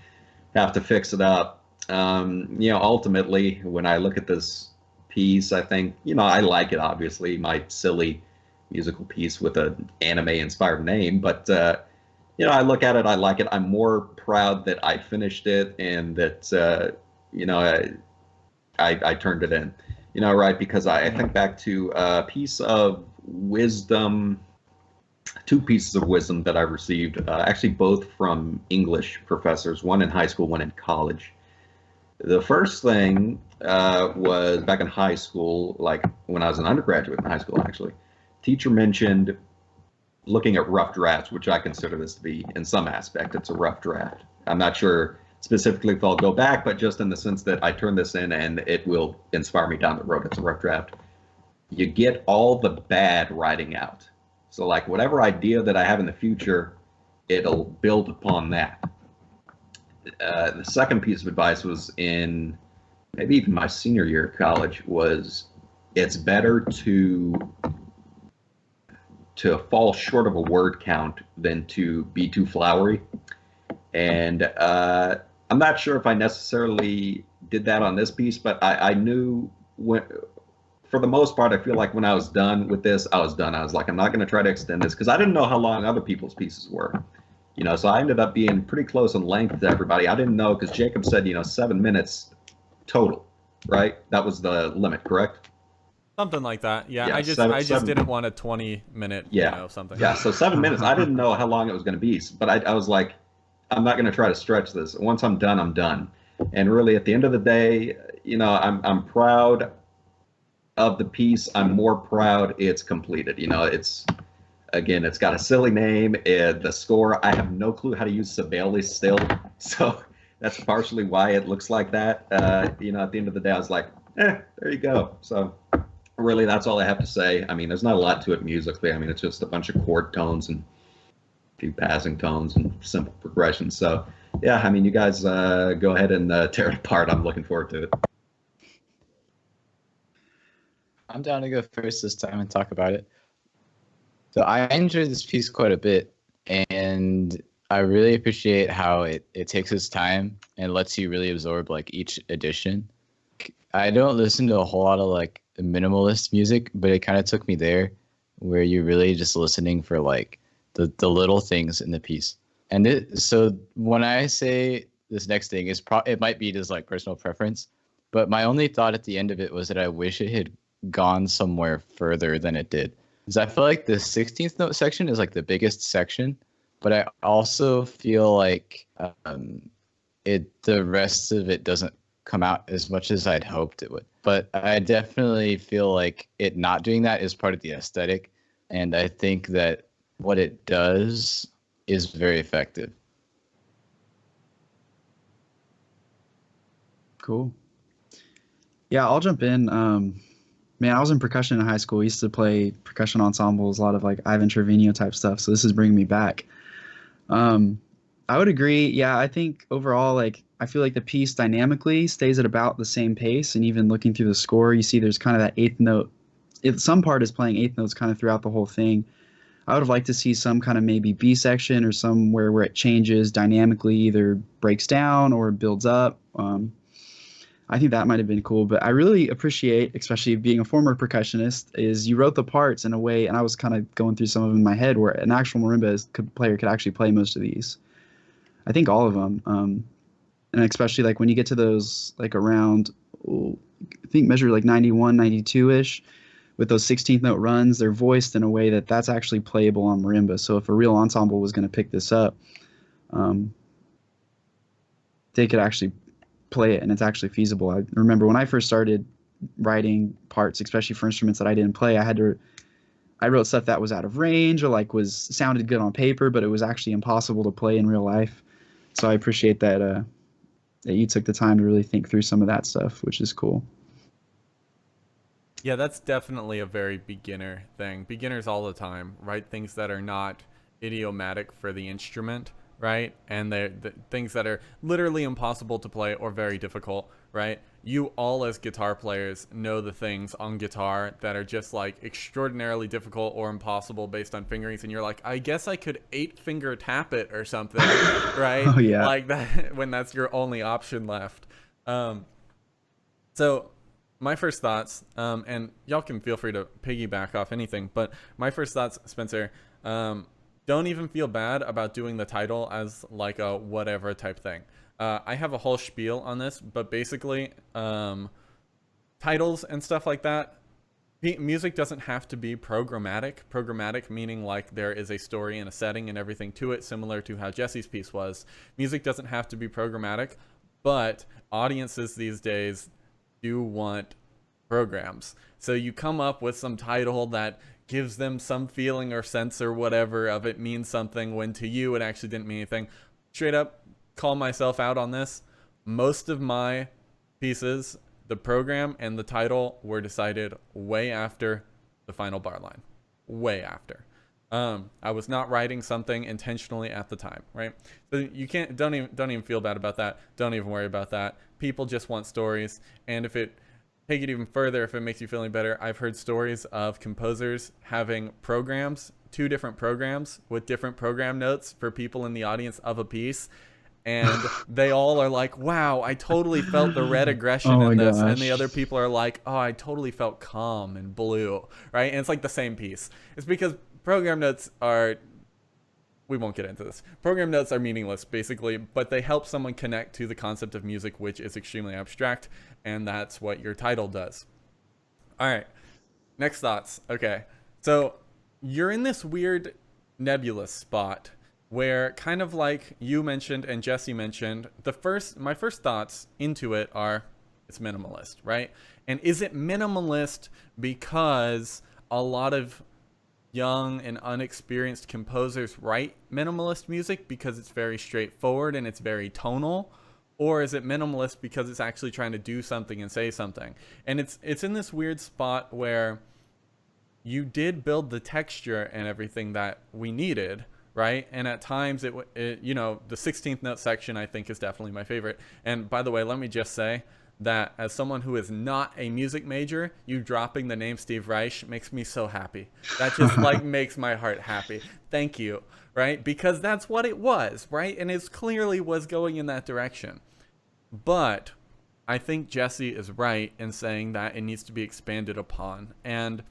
have to fix it up. Ultimately, when I look at this piece, I think, I like it, obviously, my silly musical piece with an anime inspired name, but I look at it, I like it. I'm more proud that I finished it and that I turned it in, right? Because I think back to a piece of wisdom, 2 pieces of wisdom that I received, actually both from English professors, one in high school, one in college. The first thing was back in high school, when I was an undergraduate in high school, actually. Teacher mentioned looking at rough drafts, which I consider this to be, in some aspect, it's a rough draft. I'm not sure specifically if I'll go back, but just in the sense that I turn this in and it will inspire me down the road. It's a rough draft. You get all the bad writing out. So whatever idea that I have in the future, it'll build upon that. The second piece of advice was in maybe even my senior year of college was it's better to fall short of a word count than to be too flowery. And I'm not sure if I necessarily did that on this piece, but I knew for the most part, I feel like when I was done with this, I was done. I was like, I'm not going to try to extend this because I didn't know how long other people's pieces were. So I ended up being pretty close in length to everybody. I didn't know because Jacob said 7 minutes total, right? That was the limit, correct? Something like that. Yeah, Yeah, I just seven. didn't want a 20-minute, Yeah, something. yeah. So 7 minutes. I didn't know how long it was going to be, but I was like, I'm not going to try to stretch this. Once I'm done, I'm done. And really, at the end of the day, I'm proud of the piece. I'm more proud it's completed. It's got a silly name. The score, I have no clue how to use Sibelius still, so that's partially why it looks like that. At the end of the day, I was like, there you go. So really, that's all I have to say. I mean, there's not a lot to it musically. I mean, it's just a bunch of chord tones and a few passing tones and simple progressions. So yeah, I mean, you guys go ahead and tear it apart. I'm looking forward to it. I'm down to go first this time and talk about it. So I enjoyed this piece quite a bit, and I really appreciate how it takes its time and lets you really absorb like each edition. I don't listen to a whole lot of like minimalist music, but it kind of took me there, where you're really just listening for like the little things in the piece. And so when I say this next thing is it might be just like personal preference, but my only thought at the end of it was that I wish it had gone somewhere further than it did. Because I feel like the 16th note section is like the biggest section, but I also feel like the rest of it doesn't come out as much as I'd hoped it would. But I definitely feel like it not doing that is part of the aesthetic, and I think that what it does is very effective. Cool. Yeah, I'll jump in. Man, I was in percussion in high school. I used to play percussion ensembles, a lot of like Ivan Trevino type stuff. So this is bringing me back. I would agree. Yeah, I think overall, like, I feel like the piece dynamically stays at about the same pace. And even looking through the score, you see there's kind of that eighth note. Some part is playing eighth notes kind of throughout the whole thing. I would have liked to see some kind of maybe B section or somewhere where it changes dynamically, either breaks down or builds up. I think that might have been cool, but I really appreciate, especially being a former percussionist, is you wrote the parts in a way, and I was kind of going through some of them in my head, where an actual marimba player could actually play most of these. I think all of them, and especially like when you get to those like around, I think measure like 91, 92-ish, with those 16th note runs, they're voiced in a way that's actually playable on marimba. So if a real ensemble was going to pick this up, they could actually play it, and it's actually feasible. I remember when I first started writing parts, especially for instruments that I didn't play, I wrote stuff that was out of range or like sounded good on paper, but it was actually impossible to play in real life. So I appreciate that that you took the time to really think through some of that stuff, which is cool. Yeah, that's definitely a very beginner thing. Beginners all the time write things that are not idiomatic for the instrument, right? And they're the things that are literally impossible to play or very difficult, right? You all as guitar players know the things on guitar that are just like extraordinarily difficult or impossible based on fingerings, and you're like, I guess I could 8-finger tap it or something, right? Oh, yeah. Like that, when that's your only option left. So my first thoughts, and y'all can feel free to piggyback off anything, but my first thoughts, Spencer, don't even feel bad about doing the title as like a whatever type thing. I have a whole spiel on this, but basically, titles and stuff like that, music doesn't have to be programmatic. Programmatic meaning like there is a story and a setting and everything to it, similar to how Jesse's piece was. Music doesn't have to be programmatic, but audiences these days do want programs. So you come up with some title that gives them some feeling or sense or whatever of it means something, when to you it actually didn't mean anything. Straight up, call myself out on this. Most of my pieces, the program and the title were decided way after the final bar line. Way after. I was not writing something intentionally at the time, right? So you can't, don't even feel bad about that. Don't even worry about that. People just want stories, and if it take it even further, if it makes you feel any better, I've heard stories of composers having programs, 2 different programs with different program notes for people in the audience of a piece, and they all are like, wow, I totally felt the red aggression in this, and the other people are like, oh, I totally felt calm and blue, right? And it's like the same piece. It's because program notes are we won't get into this. Program notes are meaningless, basically, but they help someone connect to the concept of music, which is extremely abstract, and that's what your title does. All right, next thoughts. Okay, so you're in this weird nebulous spot where, kind of like you mentioned and Jesse mentioned, my first thoughts into it are, it's minimalist, right? And is it minimalist because a lot of young and unexperienced composers write minimalist music because it's very straightforward and it's very tonal? Or is it minimalist because it's actually trying to do something and say something? And it's in this weird spot where you did build the texture and everything that we needed, right? And at times it the 16th note section I think is definitely my favorite. And by the way, let me just say that as someone who is not a music major, you dropping the name Steve Reich makes me so happy. That just like makes my heart happy. Thank you, right? Because that's what it was, right? And it clearly was going in that direction. But I think Jesse is right in saying that it needs to be expanded upon. And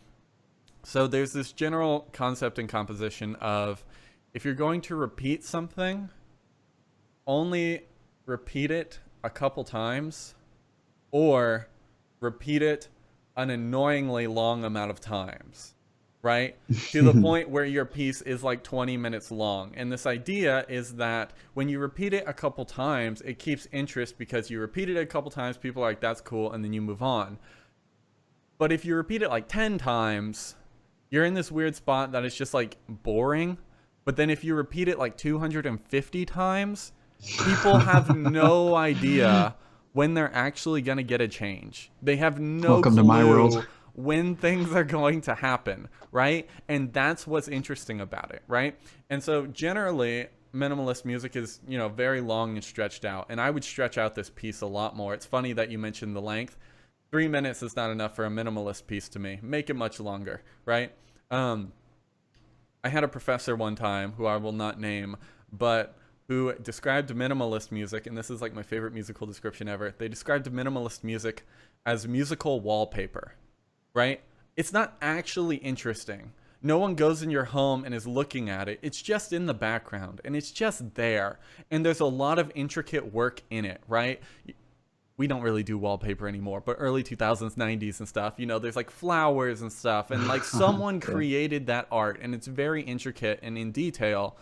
so there's this general concept in composition of, if you're going to repeat something, only repeat it a couple times, or repeat it an annoyingly long amount of times, right? To the point where your piece is like 20 minutes long. And this idea is that when you repeat it a couple times, it keeps interest because you repeat it a couple times, people are like, that's cool, and then you move on. But if you repeat it like 10 times, you're in this weird spot that it's just like boring. But then if you repeat it like 250 times, people have no idea when they're actually going to get a change. They have no Welcome clue to my world. when things are going to happen, right? And that's what's interesting about it, right? And so generally, minimalist music is, very long and stretched out. And I would stretch out this piece a lot more. It's funny that you mentioned the length. 3 minutes is not enough for a minimalist piece to me. Make it much longer, right? I had a professor one time who I will not name, but who described minimalist music, and this is like my favorite musical description ever. They described minimalist music as musical wallpaper, right? It's not actually interesting. No one goes in your home and is looking at it. It's just in the background, and it's just there. And there's a lot of intricate work in it, right? We don't really do wallpaper anymore, but early 2000s, 90s and stuff, there's like flowers and stuff, and like someone created that art, and it's very intricate and in detail,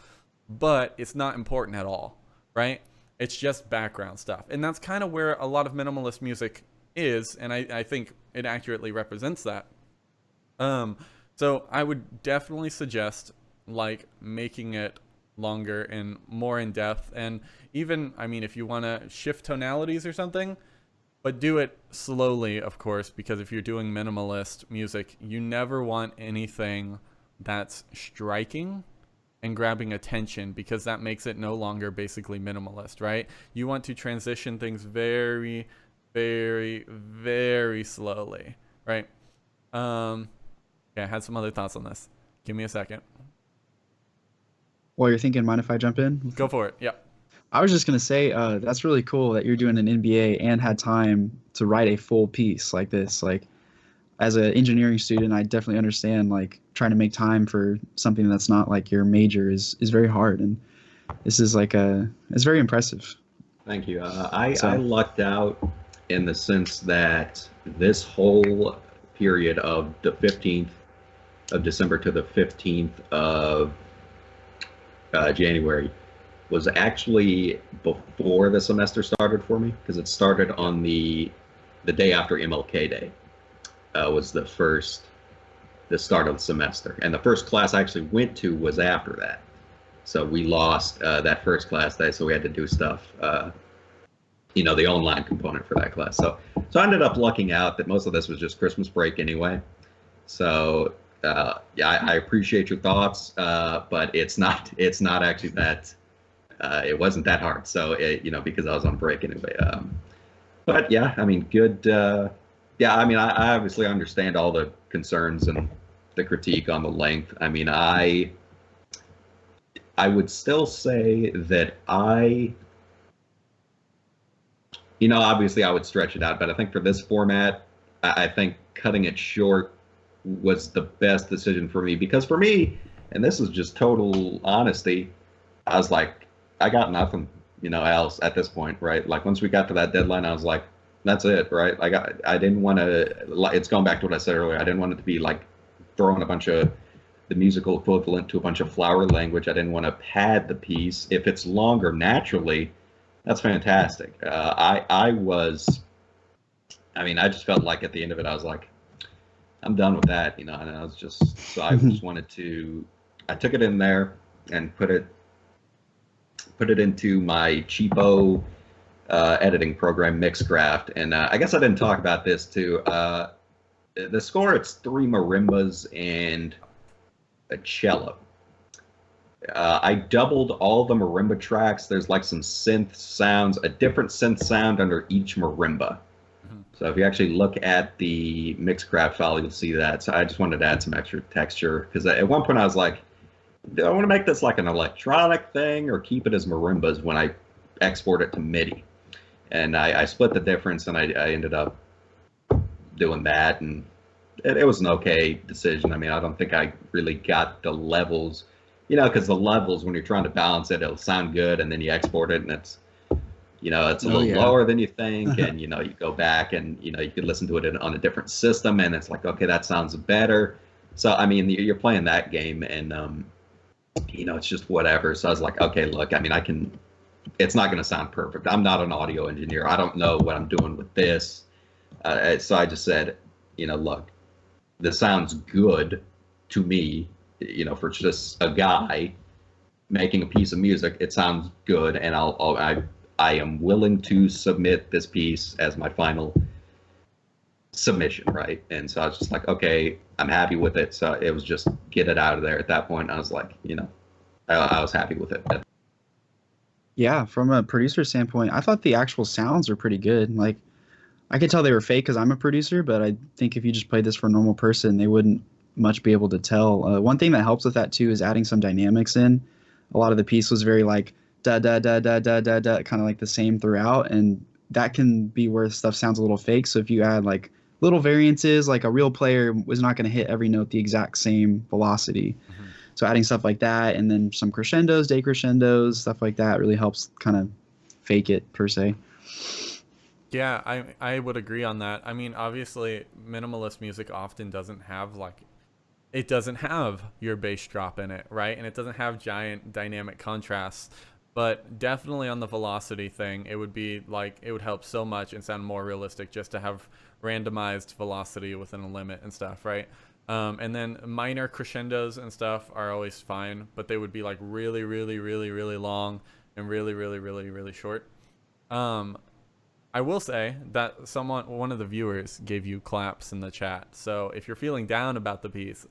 but it's not important at all, right? It's just background stuff. And that's kind of where a lot of minimalist music is, and I think it accurately represents that. So I would definitely suggest like making it longer and more in depth, and even, if you want to shift tonalities or something, but do it slowly, of course, because if you're doing minimalist music, you never want anything that's striking and grabbing attention, because that makes it no longer basically minimalist, right? You want to transition things very, very, very slowly, right? I had some other thoughts on this. Give me a second. While you're thinking, mind if I jump in? Go for it. Yeah. I was just going to say, that's really cool that you're doing an MBA and had time to write a full piece like this. Like, as an engineering student, I definitely understand, like, trying to make time for something that's not like your major is very hard. And this is it's very impressive. Thank you. I lucked out in the sense that this whole period of the 15th of December to the 15th of January was actually before the semester started for me, because it started on the day after MLK Day. Was the start of the semester, and the first class I actually went to was after that. So we lost that first class day, so we had to do stuff, the online component for that class. So I ended up lucking out that most of this was just Christmas break anyway. So I appreciate your thoughts, but it's not actually that. It wasn't that hard. So because I was on break anyway. But yeah, good. Yeah, I obviously understand all the concerns and the critique on the length. I would still say that obviously I would stretch it out, but I think for this format, I think cutting it short was the best decision for me, because for me, and this is just total honesty, I was like, I got nothing, else at this point, right? Like once we got to that deadline, I was like, that's it, right? Like I didn't want to. It's going back to what I said earlier. I didn't want it to be like throwing a bunch of the musical equivalent to a bunch of flower language. I didn't want to pad the piece. If it's longer naturally, that's fantastic. I mean, I just felt like at the end of it, I was like, I'm done with that, and I was just, so I just wanted to, I took it in there and put it into my cheapo editing program, Mixcraft. And I guess I didn't talk about this too. The score, it's 3 marimbas and a cello. I doubled all the marimba tracks. There's like some synth sounds, a different synth sound under each marimba. So if you actually look at the Mixcraft file, you'll see that. So I just wanted to add some extra texture because at one point I was like, do I want to make this like an electronic thing or keep it as marimbas when I export it to MIDI? And I split the difference, and I ended up doing that, and it was an okay decision. I mean, I don't think I really got the levels, because the levels, when you're trying to balance it, it'll sound good, and then you export it, and it's it's a little lower than you think, and you go back and you could listen to it on a different system, and it's like, okay, that sounds better. So I mean, you're playing that game, and it's just whatever. So I was like, okay, look, I mean, it's not going to sound perfect. I'm not an audio engineer. I don't know what I'm doing with this. So I just said, look, this sounds good to me, for just a guy making a piece of music. It sounds good, and I am willing to submit this piece as my final submission, right? And so I was just like, okay, I'm happy with it. So it was just get it out of there at that point. I was like, I was happy with it. Yeah, from a producer standpoint, I thought the actual sounds were pretty good. Like, I could tell they were fake because I'm a producer, but I think if you just played this for a normal person, they wouldn't much be able to tell. One thing that helps with that too is adding some dynamics in. A lot of the piece was very like da da da da da da da, kind of like the same throughout, and that can be where stuff sounds a little fake. So if you add like little variances, like a real player was not going to hit every note the exact same velocity. Mm-hmm. So adding stuff like that, and then some crescendos, decrescendos, stuff like that really helps kind of fake it per se. Yeah, I would agree on that. I mean, obviously, minimalist music often doesn't have it doesn't have your bass drop in it, right? And it doesn't have giant dynamic contrasts. But definitely on the velocity thing, it would help so much and sound more realistic just to have randomized velocity within a limit and stuff, right? And then minor crescendos and stuff are always fine, but they would be like really, really, really, really long and really, really, really, really short. I will say that one of the viewers gave you claps in the chat. So if you're feeling down about the piece,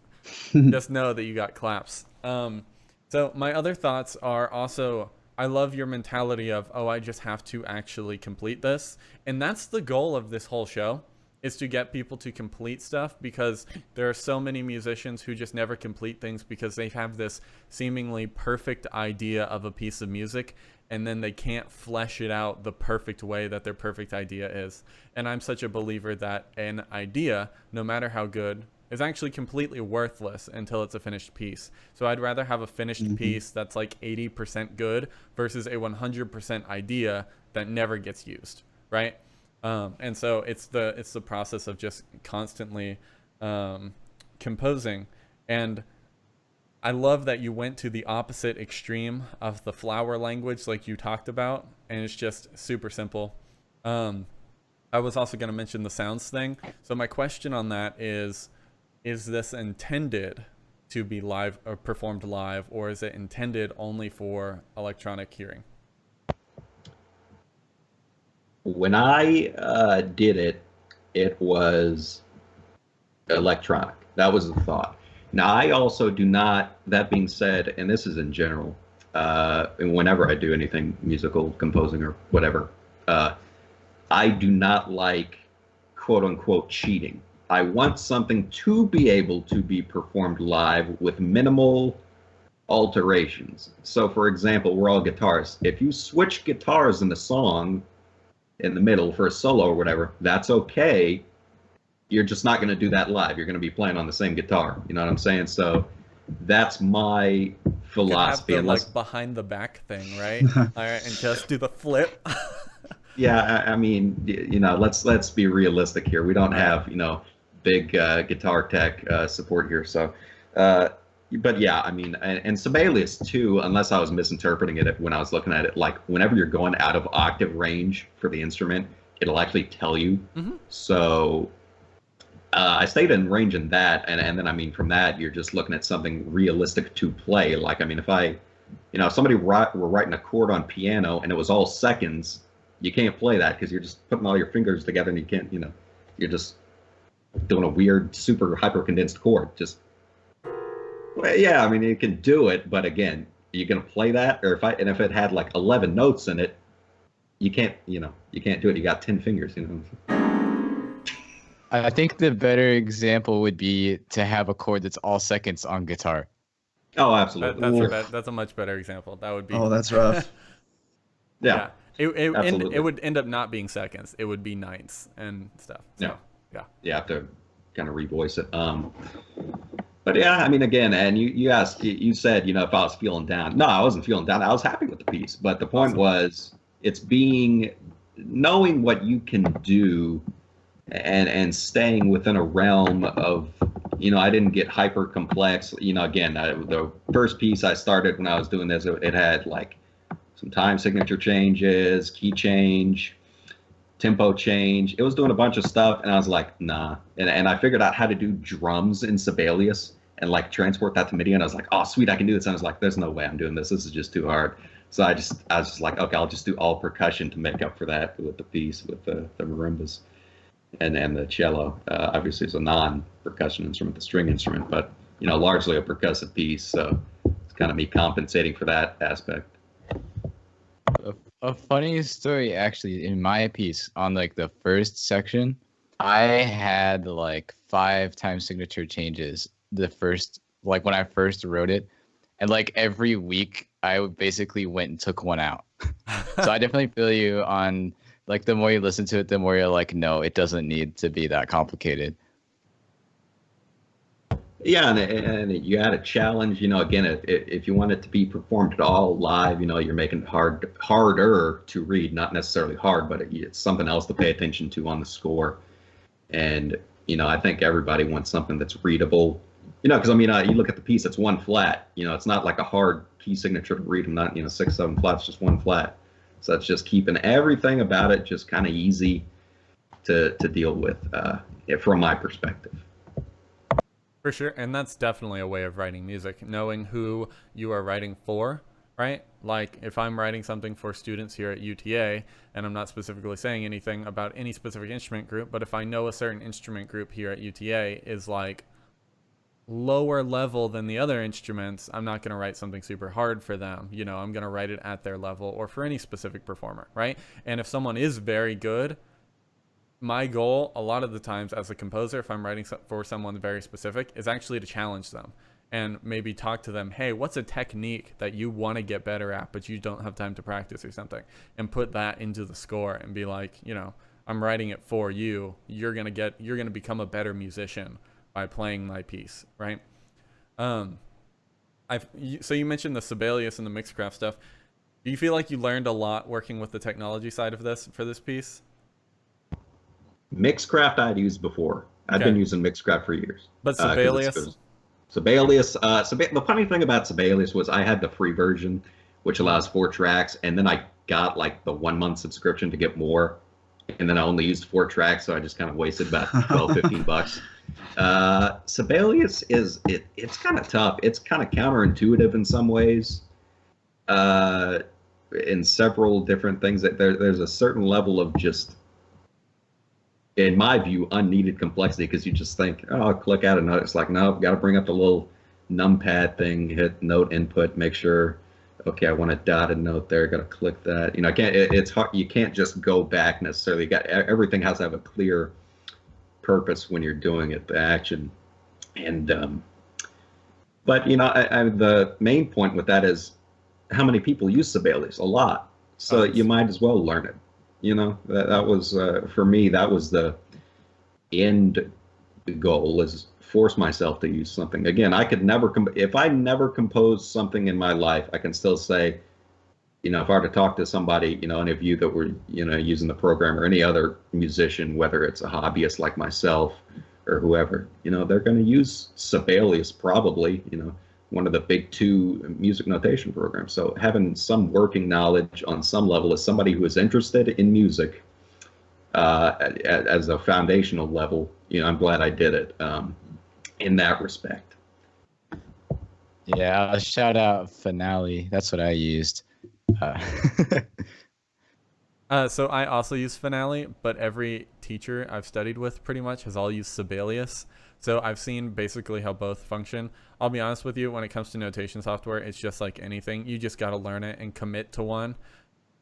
just know that you got claps. So my other thoughts are also, I love your mentality of, I just have to actually complete this. And that's the goal of this whole show, is to get people to complete stuff, because there are so many musicians who just never complete things because they have this seemingly perfect idea of a piece of music, and then they can't flesh it out the perfect way that their perfect idea is. And I'm such a believer that an idea, no matter how good, is actually completely worthless until it's a finished piece. So I'd rather have a finished piece that's like 80% good versus a 100% idea that never gets used, right? And so it's the process of just constantly composing. And I love that you went to the opposite extreme of the flower language like you talked about, and it's just super simple. I was also going to mention the sounds thing. So my question on that is this intended to be live or performed live, or is it intended only for electronic hearing? When I did it, it was electronic. That was the thought. Now, I also do not, that being said, and this is in general, whenever I do anything musical, composing, or whatever, I do not like, quote unquote, cheating. I want something to be able to be performed live with minimal alterations. So, for example, we're all guitarists. If you switch guitars in the song in the middle for a solo or whatever, that's okay. You're just not going to do that live. You're going to be playing on the same guitar. You know what I'm saying? So that's my You could have philosophy the unless like behind the back thing, right? All right, and just do the flip. yeah, I mean, let's be realistic here. We don't Right. have, big guitar tech support here. So, uh, but yeah, I mean, and Sibelius too, unless I was misinterpreting it when I was looking at it, like whenever you're going out of octave range for the instrument, it'll actually tell you. Mm-hmm. So I stayed in range in that, and then I mean, from that, you're just looking at something realistic to play. Like, I mean, if somebody were writing a chord on piano and it was all seconds, you can't play that because you're just putting all your fingers together and you can't, you're just doing a weird, super hyper condensed chord. Just, well, yeah, I mean, you can do it, but again, you're gonna play that, or if it had like 11 notes in it, you can't do it. You got 10 fingers, I think the better example would be to have a chord that's all seconds on guitar. Oh, absolutely. That's a much better example. That would be. Oh, that's rough. Yeah. Absolutely. It would end up not being seconds. It would be ninths and stuff. So, yeah. You have to kind of revoice it. But yeah, I mean, again, and you asked, you said, if I was feeling down. No, I wasn't feeling down. I was happy with the piece. But the point was, it's knowing what you can do and staying within a realm of, I didn't get hyper complex. Again, the first piece I started when I was doing this, it had like some time signature changes, key change, tempo change. It was doing a bunch of stuff, and I was like, nah. And I figured out how to do drums in Sibelius and like transport that to MIDI, and I was like, oh, sweet, I can do this. And I was like, there's no way I'm doing this. This is just too hard. So I was just like, okay, I'll just do all percussion to make up for that with the piece with the marimbas and the cello. Obviously, it's a non-percussion instrument, the string instrument, but largely a percussive piece. So it's kind of me compensating for that aspect. A funny story, actually, in my piece on like the first section, I had like 5 time signature changes the first, like when I first wrote it, and like every week I basically went and took one out. So I definitely feel you on like the more you listen to it, the more you're like, no, it doesn't need to be that complicated. Yeah, and you had a challenge, again, if you want it to be performed at all live, you're making it harder to read, not necessarily hard, but it's something else to pay attention to on the score. And, I think everybody wants something that's readable, because, I mean, you look at the piece, it's one flat, it's not like a hard key signature to read, not, 6, 7 flats, just one flat. So it's just keeping everything about it just kind of easy to deal with from my perspective. For sure, and that's definitely a way of writing music, knowing who you are writing for, right? Like if I'm writing something for students here at UTA, and I'm not specifically saying anything about any specific instrument group, but if I know a certain instrument group here at UTA is like lower level than the other instruments, I'm not going to write something super hard for them. I'm going to write it at their level or for any specific performer, right? And if someone is very good, my goal a lot of the times as a composer, if I'm writing for someone very specific, is actually to challenge them and maybe talk to them, hey, what's a technique that you want to get better at but you don't have time to practice or something, and put that into the score and be like, I'm writing it for you. You're going to become a better musician by playing my piece, right? So you mentioned the Sibelius and the Mixcraft stuff. Do you feel like you learned a lot working with the technology side of this for this piece? Mixcraft I'd used before. I've been using Mixcraft for years. But Sibelius? Sibelius, the funny thing about Sibelius was I had the free version, which allows 4 tracks, and then I got like the 1-month subscription to get more, and then I only used 4 tracks, so I just kind of wasted about 12, 15 bucks. Sibelius it's kind of tough. It's kind of counterintuitive in some ways. In several different things, that there's a certain level of just, in my view, unneeded complexity, because you just think, oh, I'll click out a note. It's like, no, got to bring up the little numpad thing, hit note input, make sure, okay, I want a dotted note there, got to click that. It's hard. You can't just go back necessarily. Everything has to have a clear purpose when you're doing it, the action. And but the main point with that is how many people use Sibelius? A lot. So you might as well learn it. That was for me, that was the end goal is force myself to use something. Again, I could never if I never composed something in my life, I can still say, if I were to talk to somebody, any of you that were, using the program, or any other musician, whether it's a hobbyist like myself or whoever, they're going to use Sibelius probably, one of the big two music notation programs. So having some working knowledge on some level as somebody who is interested in music as a foundational level, I'm glad I did it in that respect. Yeah, I'll shout out Finale. That's what I used. So I also use Finale, but every teacher I've studied with pretty much has all used Sibelius. So I've seen basically how both function. I'll be honest with you, when it comes to notation software, it's just like anything. You just got to learn it and commit to one.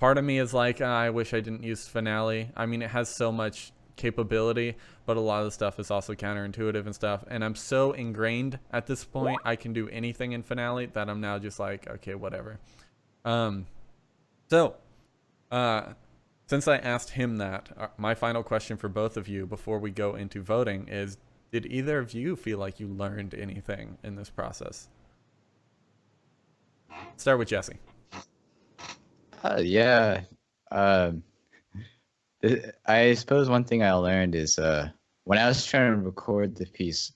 Part of me is like, I wish I didn't use Finale. I mean, it has so much capability, but a lot of the stuff is also counterintuitive and stuff. And I'm so ingrained at this point, I can do anything in Finale that I'm now just like, okay, whatever. Since I asked him that, my final question for both of you before we go into voting is, did either of you feel like you learned anything in this process? Start with Jesse. Yeah. I suppose one thing I learned is when I was trying to record the piece,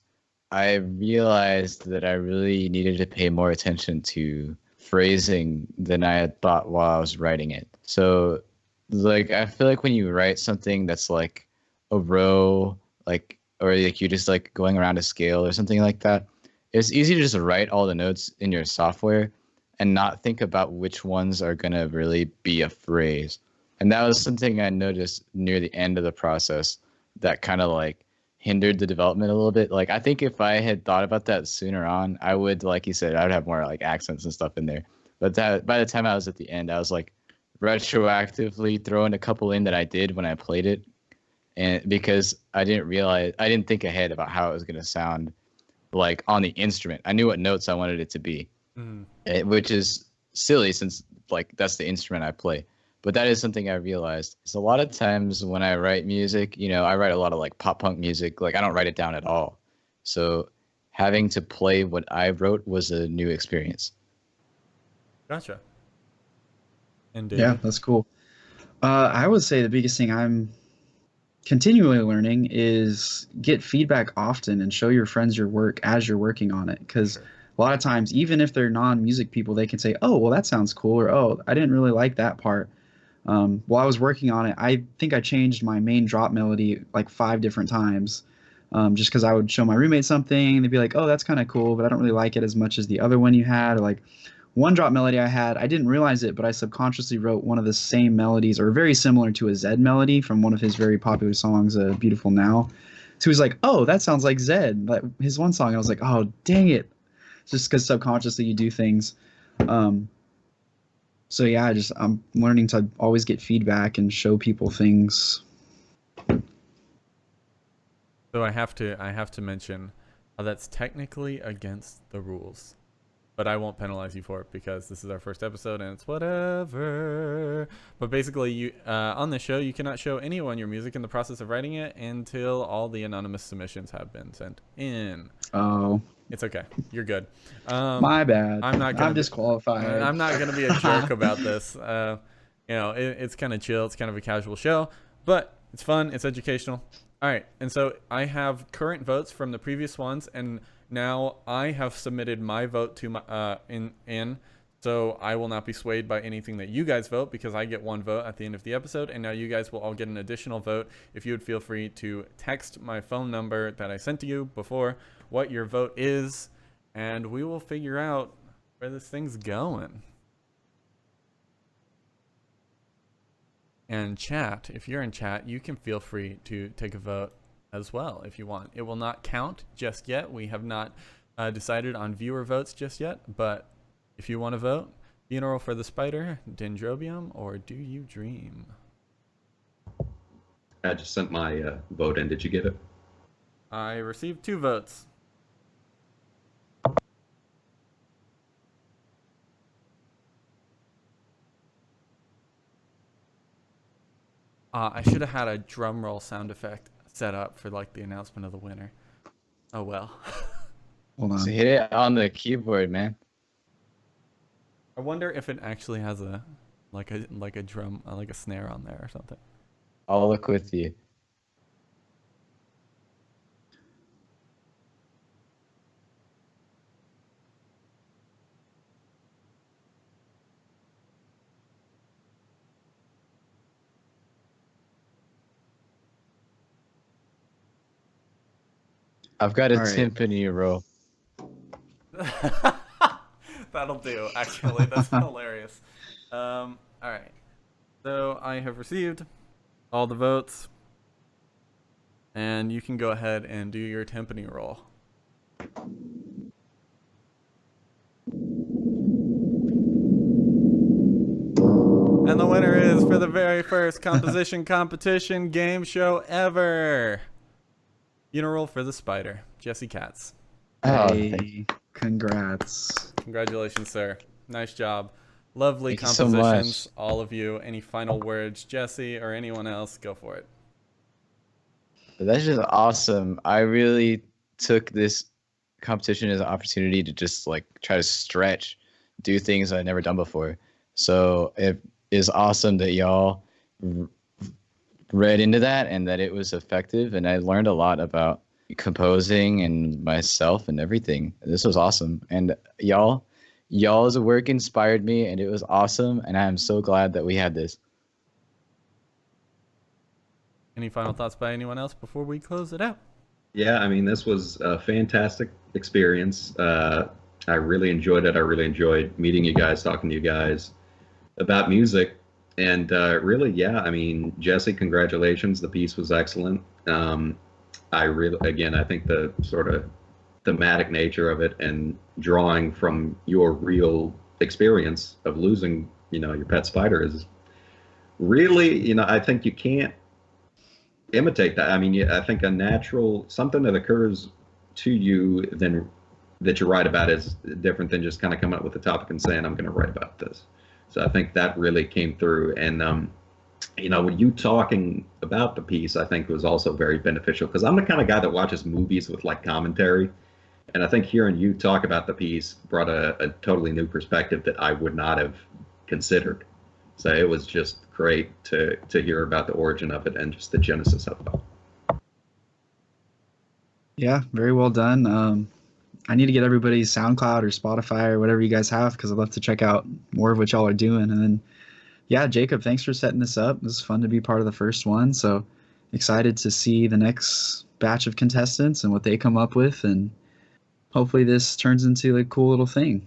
I realized that I really needed to pay more attention to phrasing than I had thought while I was writing it. So, like, I feel like when you write something that's like a row, like, or like you're just like going around a scale or something like that, it's easy to just write all the notes in your software and not think about which ones are going to really be a phrase. And that was something I noticed near the end of the process that kind of like hindered the development a little bit. Like, I think if I had thought about that sooner on, I would, like you said, I would have more like accents and stuff in there. But that by the time I was at the end, I was like retroactively throwing a couple in that I did when I played it. And because I didn't think ahead about how it was going to sound like on the instrument. I knew what notes I wanted it to be, which is silly since like that's the instrument I play. But that is something I realized. It's a lot of times when I write music, I write a lot of like pop punk music. Like I don't write it down at all. So having to play what I wrote was a new experience. Gotcha. And David? Yeah, that's cool. I would say the biggest thing I'm continually learning is get feedback often and show your friends your work as you're working on it. Because a lot of times, even if they're non-music people, they can say, oh, well, that sounds cool, or oh, I didn't really like that part. While I was working on it, I think I changed my main drop melody like 5 different times, just because I would show my roommate something and they'd be like, oh, that's kind of cool, but I don't really like it as much as the other one you had. Or like one drop melody I had, I didn't realize it, but I subconsciously wrote one of the same melodies or very similar to a Zed melody from one of his very popular songs, Beautiful Now. So he was like, oh, that sounds like Zed, like his one song. And I was like, oh, dang it. It's just because subconsciously you do things. So yeah, I'm learning to always get feedback and show people things. So I have to mention that's technically against the rules, but I won't penalize you for it because this is our first episode and it's whatever. But basically, you on the show, you cannot show anyone your music in the process of writing it until all the anonymous submissions have been sent in. Oh. It's okay. You're good. My bad. I'm disqualified. I'm not going to be a jerk about this. It's kind of chill. It's kind of a casual show, but it's fun. It's educational. All right. And so I have current votes from the previous ones, and now I have submitted my vote to my in. So I will not be swayed by anything that you guys vote because I get one vote at the end of the episode, and now you guys will all get an additional vote. If you would feel free to text my phone number that I sent to you before what your vote is, and we will figure out where this thing's going. And chat, if you're in chat, you can feel free to take a vote as well if you want. It will not count just yet. We have not decided on viewer votes just yet, but if you want to vote, Funeral for the Spider, Dendrobium, or Do You Dream? I just sent my vote in. Did you get it? I received 2 votes. I should have had a drum roll sound effect set up for like the announcement of the winner. Oh well. Hold on. So hit it on the keyboard, man. I wonder if it actually has a drum, like a snare on there or something. I'll look with you. I've got a All right. timpani roll. That'll do. Actually, that's hilarious. All right. So I have received all the votes, and you can go ahead and do your timpani roll. And the winner is, for the very first composition competition game show ever, Funeral for the Spider, Jesse Katz. Hey, congrats. Congratulations, sir. Nice job. Lovely Thank you so compositions, much. all of you. Any final words, Jesse or anyone else? Go for it. That's just awesome. I really took this competition as an opportunity to just like try to stretch, do things I'd never done before. So it is awesome that y'all read into that and that it was effective. And I learned a lot about composing and myself and everything. This was awesome. And y'all's work inspired me, and it was awesome. And I am so glad that we had this. Any final thoughts by anyone else before we close it out? Yeah, I mean, this was a fantastic experience. I really enjoyed it. I really enjoyed meeting you guys, talking to you guys about music. And really, yeah, I mean, Jesse, congratulations. The piece was excellent. I think the sort of thematic nature of it and drawing from your real experience of losing, your pet spider is really, I think you can't imitate that. I mean, I think a natural something that occurs to you then that you write about is different than just kind of coming up with a topic and saying, I'm going to write about this. So I think that really came through. And, when you talking about the piece, I think was also very beneficial because I'm the kind of guy that watches movies with like commentary. And I think hearing you talk about the piece brought a totally new perspective that I would not have considered. So it was just great to hear about the origin of it and just the genesis of it. Yeah, very well done. I need to get everybody's SoundCloud or Spotify or whatever you guys have because I'd love to check out more of what y'all are doing. And then, yeah, Jacob, thanks for setting this up. It was fun to be part of the first one. So excited to see the next batch of contestants and what they come up with. And hopefully this turns into a cool little thing.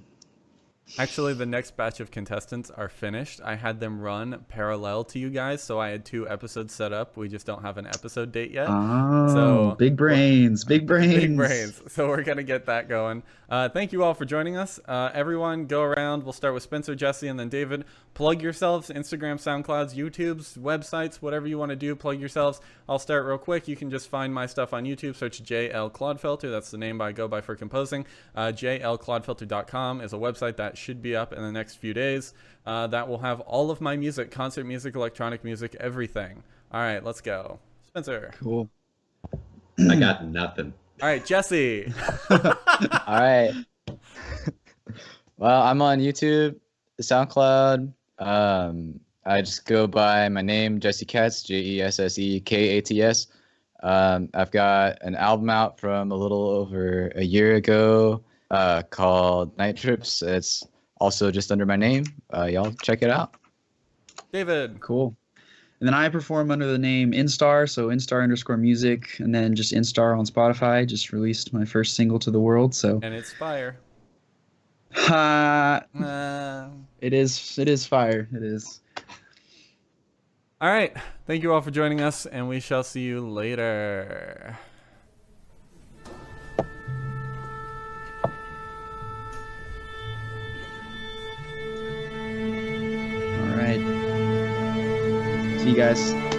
Actually, the next batch of contestants are finished. I had them run parallel to you guys, so I had 2 episodes set up. We just don't have an episode date yet. Oh, So big brains. Big brains. So we're going to get that going. Thank you all for joining us. Everyone, go around. We'll start with Spencer, Jesse, and then David. Plug yourselves, Instagram, SoundClouds, YouTubes, websites, whatever you want to do. Plug yourselves. I'll start real quick. You can just find my stuff on YouTube. Search JL Claudefelter. That's the name I go by for composing. JLClaudefelter.com is a website that should be up in the next few days. That will have all of my music, concert music, electronic music, everything. All right, let's go. Spencer. Cool. I got nothing. All right, Jesse. All right. Well, I'm on YouTube, SoundCloud. I just go by my name, Jesse Katz, JESSEKATS. I've got an album out from a little over a year ago called Night Trips. It's also just under my name. Y'all check it out. David. Cool. And then I perform under the name Instar, so Instar_music, and then just Instar on Spotify. Just released my first single to the world, so. And it's fire. It is fire. It is. All right. Thank you all for joining us, and we shall see you later. All right. See you guys.